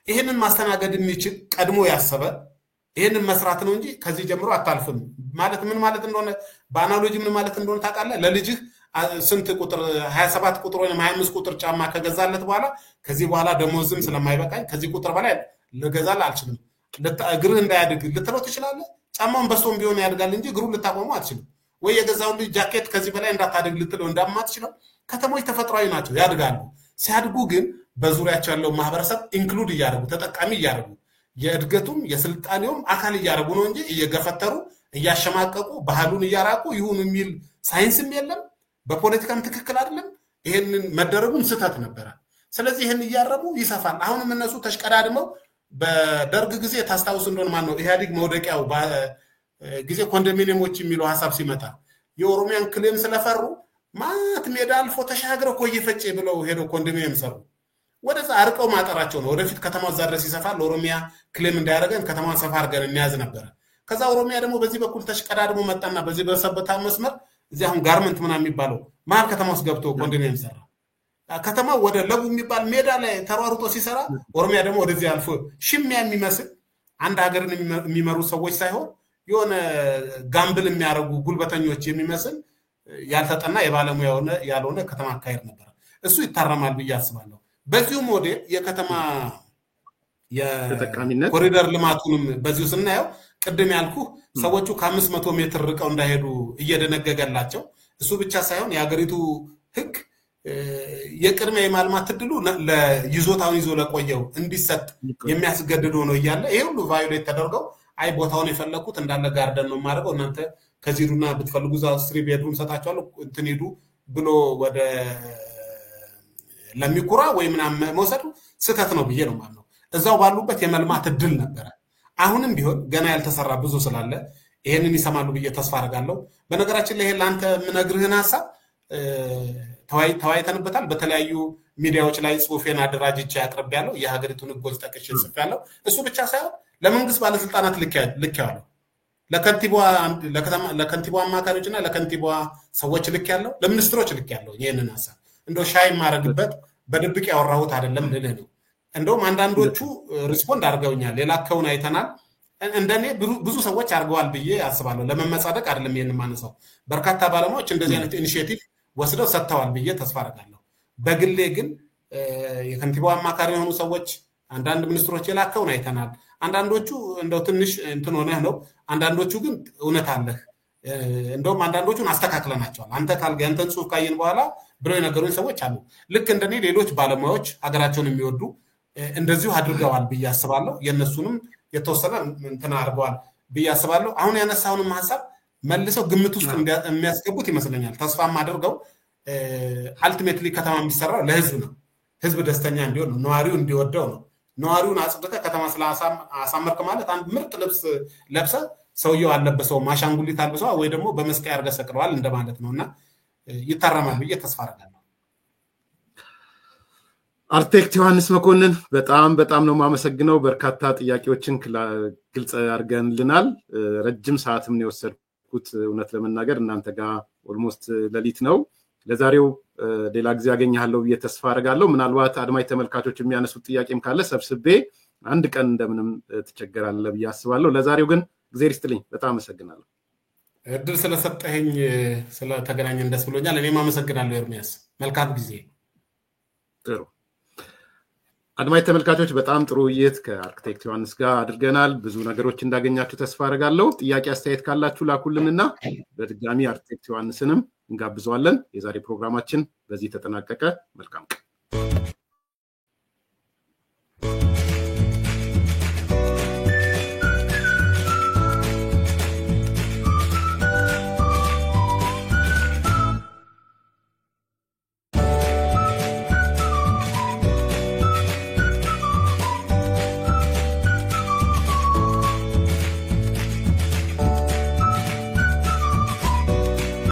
ይሄንን ማስተናገድ የሚችል ቀድሞ ያሰበ ይሄንን መስራት ነው እንጂ ከዚህ ጀምሮ አታልፍም ማለት ምን ማለት እንደሆነ በአናሎጂ ምን ማለት እንደሆነ ታውቃለህ ለልጅህ ስንት ቁጥር 27 ቁጥር ወይ 25 ቁጥር ጫማ ከገዛለት በኋላ ከዚህ በኋላ ደሞዝም ስለማይበቃኝ ከዚህ ቁጥር በላይ ልገዛል አልችልም እግርህ እንዳያድግ ልትለው ትችላለህ ጫማውን በስቶም ቢሆን ያድጋል እንጂ እግሩን ልታቆመው አትችልም ወይ የገዛው ልጅ ጃኬት ከዚህ በላይ እንዳታድግ ልትለው እንደማትችለው ከተሞች ተፈጥሯዊ ናቸው ያድጋሉ ሲያድጉ ግን በዙሪያቸው ያለው ማህበረሰብ ኢንክሉድ ያደርጉ ተጠቃሚ ያደርጉ የእድገቱም የስልጣኔውም አካል ያደርጉ ነው እንጂ እየገፈተሩ እያሸማቀቁ ባህሉን ያራቁ ይሁን የሚል ሳይንስም የለም በፖለቲካም ትክክል አይደለም ይሄንን መደረጉም ስህተት ነበር ስለዚህ ይሄን ያረቡ ይሰፋል አሁንም እነሱ ተሽቀዳድመው በደርግ ጊዜ ታስታውስ እንደሆነ ማን ነው ኢህአዲግ መውደቂያው ጊዜ ኮንዶሚኒየሞች የሚለው ሐሳብ ሲመጣ የኦሮሚያን ክሌም ስለፈሩ ማት ሜዳ አልፎ ተሻግረው ቆይፈጭ ብለው ሄዶ ኮንዶሚኒየም ሰሩ ወደዛ አርቀው ማጠራቸው ነው ወደፊት ከተማው ዛድረስ ይሰፋል ኦሮሚያ ክሌም እንዳያረገን ከተማውን ሰፋ አርገን እንያዝ ነበር ከዛ ኦሮሚያ ደግሞ በዚህ በኩል ተሽቀዳድሞ መጣና በዚህ በሰበታ መስመር እዚህ አሁን ጋርመንት ምናምን የሚባለው ማል ከተማ ውስጥ ገብቶ ኮንዶሚኒየም ሰራ ከተማው ወደ ለቡ የሚባል ሜዳ ላይ ተሯሩጦ ሲሰራ ኦሮሚያ ደግሞ ወደዚህ አልፎ ሽሚያ የሚመስል አንድ ሀገርን የሚመሩ ሰዎች ሳይሆን የሆነ ጋምብል የሚያረጉ ጉልበተኞች የሚመስል ያልተጠና የባለሙያ ያልሆነ ከተማ አካሄድ ነበር እሱ ይታረማል ብዬ አስባለሁ በዚሁ ሞዴል የከተማ የኮሪደር ልማቱንም በዚሁ ስናየው ቅድም ያልኩ ሰዎቹ ከ500 ሜትር ርቀው እንዳይሄዱ እየደነገገላቸው እሱ ብቻ ሳይሆን የሀገሪቱ ህግ የቅድመ የማልማት እድሉ ለይዞታውን ይዞ ለቆየው እንዲሰጥ የሚያስገድድ ሆኖ ይያለ ይሄ ሁሉ ቫዮሌት ተደርገው አይ ቦታውን የፈለኩት እንዳለ ጋርደን ነው ማድረገው እናንተ ከዚህዱና ብትፈልጉ ዛ 3 ቤድሩም ሰጣቸዋለሁ እንትን ሄዱ ብሎ ወደ ለሚኩራ ወይ ምናምን መውሰዱ ስህተት ነው ብዬ ነው ማለት ነው እዛው ባሉበት የመልማት እድል ነበር አሁንም ቢሆን ገና ያልተሰራ ብዙ ስላለ ይሄንን ይሰማሉ ብዬ ተስፋ አደርጋለሁ በነገራችን ላይ ለአንተ ምነግርህን ሐሳብ ተዋይተንበታል በተለያዩ ሚዲያዎች ላይ ጽሁፌን አደራጅቼ ያቀርባለሁ የሀገሪቱን ህጎች ጠቅሼ ጽፌያለሁ እሱ ብቻ ሳይሆን ለመንግስት ባለስልጣናት ልኬያለሁ ለከንቲባው አማካሪዎችና ለከንቲባው ሰዎች ልኬያለሁ ለሚኒስትሮች ልኬያለሁ ይሄንን ሐሳብ እንደው ሻይ ማረግበት በድብቅ ያወራሁት አይደለም ልልህ ነው እንደውም አንዳንዶቹ ሪስፖንድ አድርገውኛል የላከውን አይተናል እንደኔ ብዙ ሰዎች አድርገዋል ብዬ አስባለሁ ለመመጻደቅ አይደለም ይሄንን ማነሳው በርካታ ባለሙያዎች እንደዚህ አይነት ኢኒሺዬቲቭ ወስደው ሰጥተዋል ብዬ ተስፋ አደርጋለሁ በግሌ ግን የከንቲባው አማካሪ የሆኑ ሰዎች አንዳንድ ሚኒስትሮች የላከውን አይተናል አንዳንዶቹ እንደው ትንሽ እንትን ሆነህ ነው አንዳንዶቹ ግን እውነት አለህ እንደውም አንዳንዶቹን አስተካክለናቸዋል አንተ ካልገንተን ጽሁፍ ካየን በኋላ ብለው የነገሩኝ ሰዎች አሉ ልክ እንደኔ ሌሎች ባለሙያዎች ሀገራቸውን የሚወዱ እንደዚሁ አድርገዋል ብዬ አስባለሁ የነሱንም የተወሰነ እንትና አድርገዋል ብዬ አስባለሁ አሁን ያነሳውንም ሐሳብ መልሰው ግምት ውስጥ የሚያስገቡት ይመስለኛል ተስፋም አድርገው አልቲሜትሊ ከተማ የሚሰራው ለህዝብ ነው ህዝብ ደስተኛ እንዲሆን ነው ነዋሪው እንዲወደው ነው ነዋሪውን አጽድቀ ከተማ አሳመርክ ማለት አንድ ምርጥ ልብስ ለብሰ ሰውየው አለበሰው ማሻንጉሊት አልበሰው ወይ ደግሞ በመስቀያ አርገ ሰቅለዋል እንደማለት ነውና ይታረማል ብዬ ተስፋ አደርጋለሁ አርክቴክት ዮሐንስ መኮንን በጣም ነው ማመሰግነው በርካታ ጥያቄዎችን ግልጽ አድርገንልናል ረጅም ሰዓትም ነው የወሰድኩት እውነት ለመናገር እናንተ ጋር ኦልሞስት ለሊት ነው ለዛሬው ሌላ ጊዜ ያገኛለሁ ብዬ ተስፋ አደርጋለሁ ምናልባት አድማጭ ተመልካቾች የሚያነሱት ጥያቄም ካለ ሰብስቤ አንድ ቀን እንደምንም ተቸገራለሁ ብዬ አስባለሁ ለዛሬው ግን እግዚአብሔር ይስጥልኝ በጣም አመሰግናለሁ እድል ስለሰጠኸኝ ስለተገናኘን ደስ ብሎኛል እኔም አመሰግናለሁ ኤርሚያስ መልካም ጊዜ ጥሩ አድማጭ ተመልካቾች በጣም ጥሩ ውይይት ከአርክቴክት ዮሐንስ ጋር አድርገናል ብዙ ነገሮች እንዳገኛችሁ ተስፋ አደርጋለሁ ጥያቄ አስተያየት ካላችሁ ላኩልንና በድጋሚ አርክቴክት ዮሐንስንም እንጋብዘዋለን የዛሬ ፕሮግራማችን በዚህ ተጠናቀቀ መልካም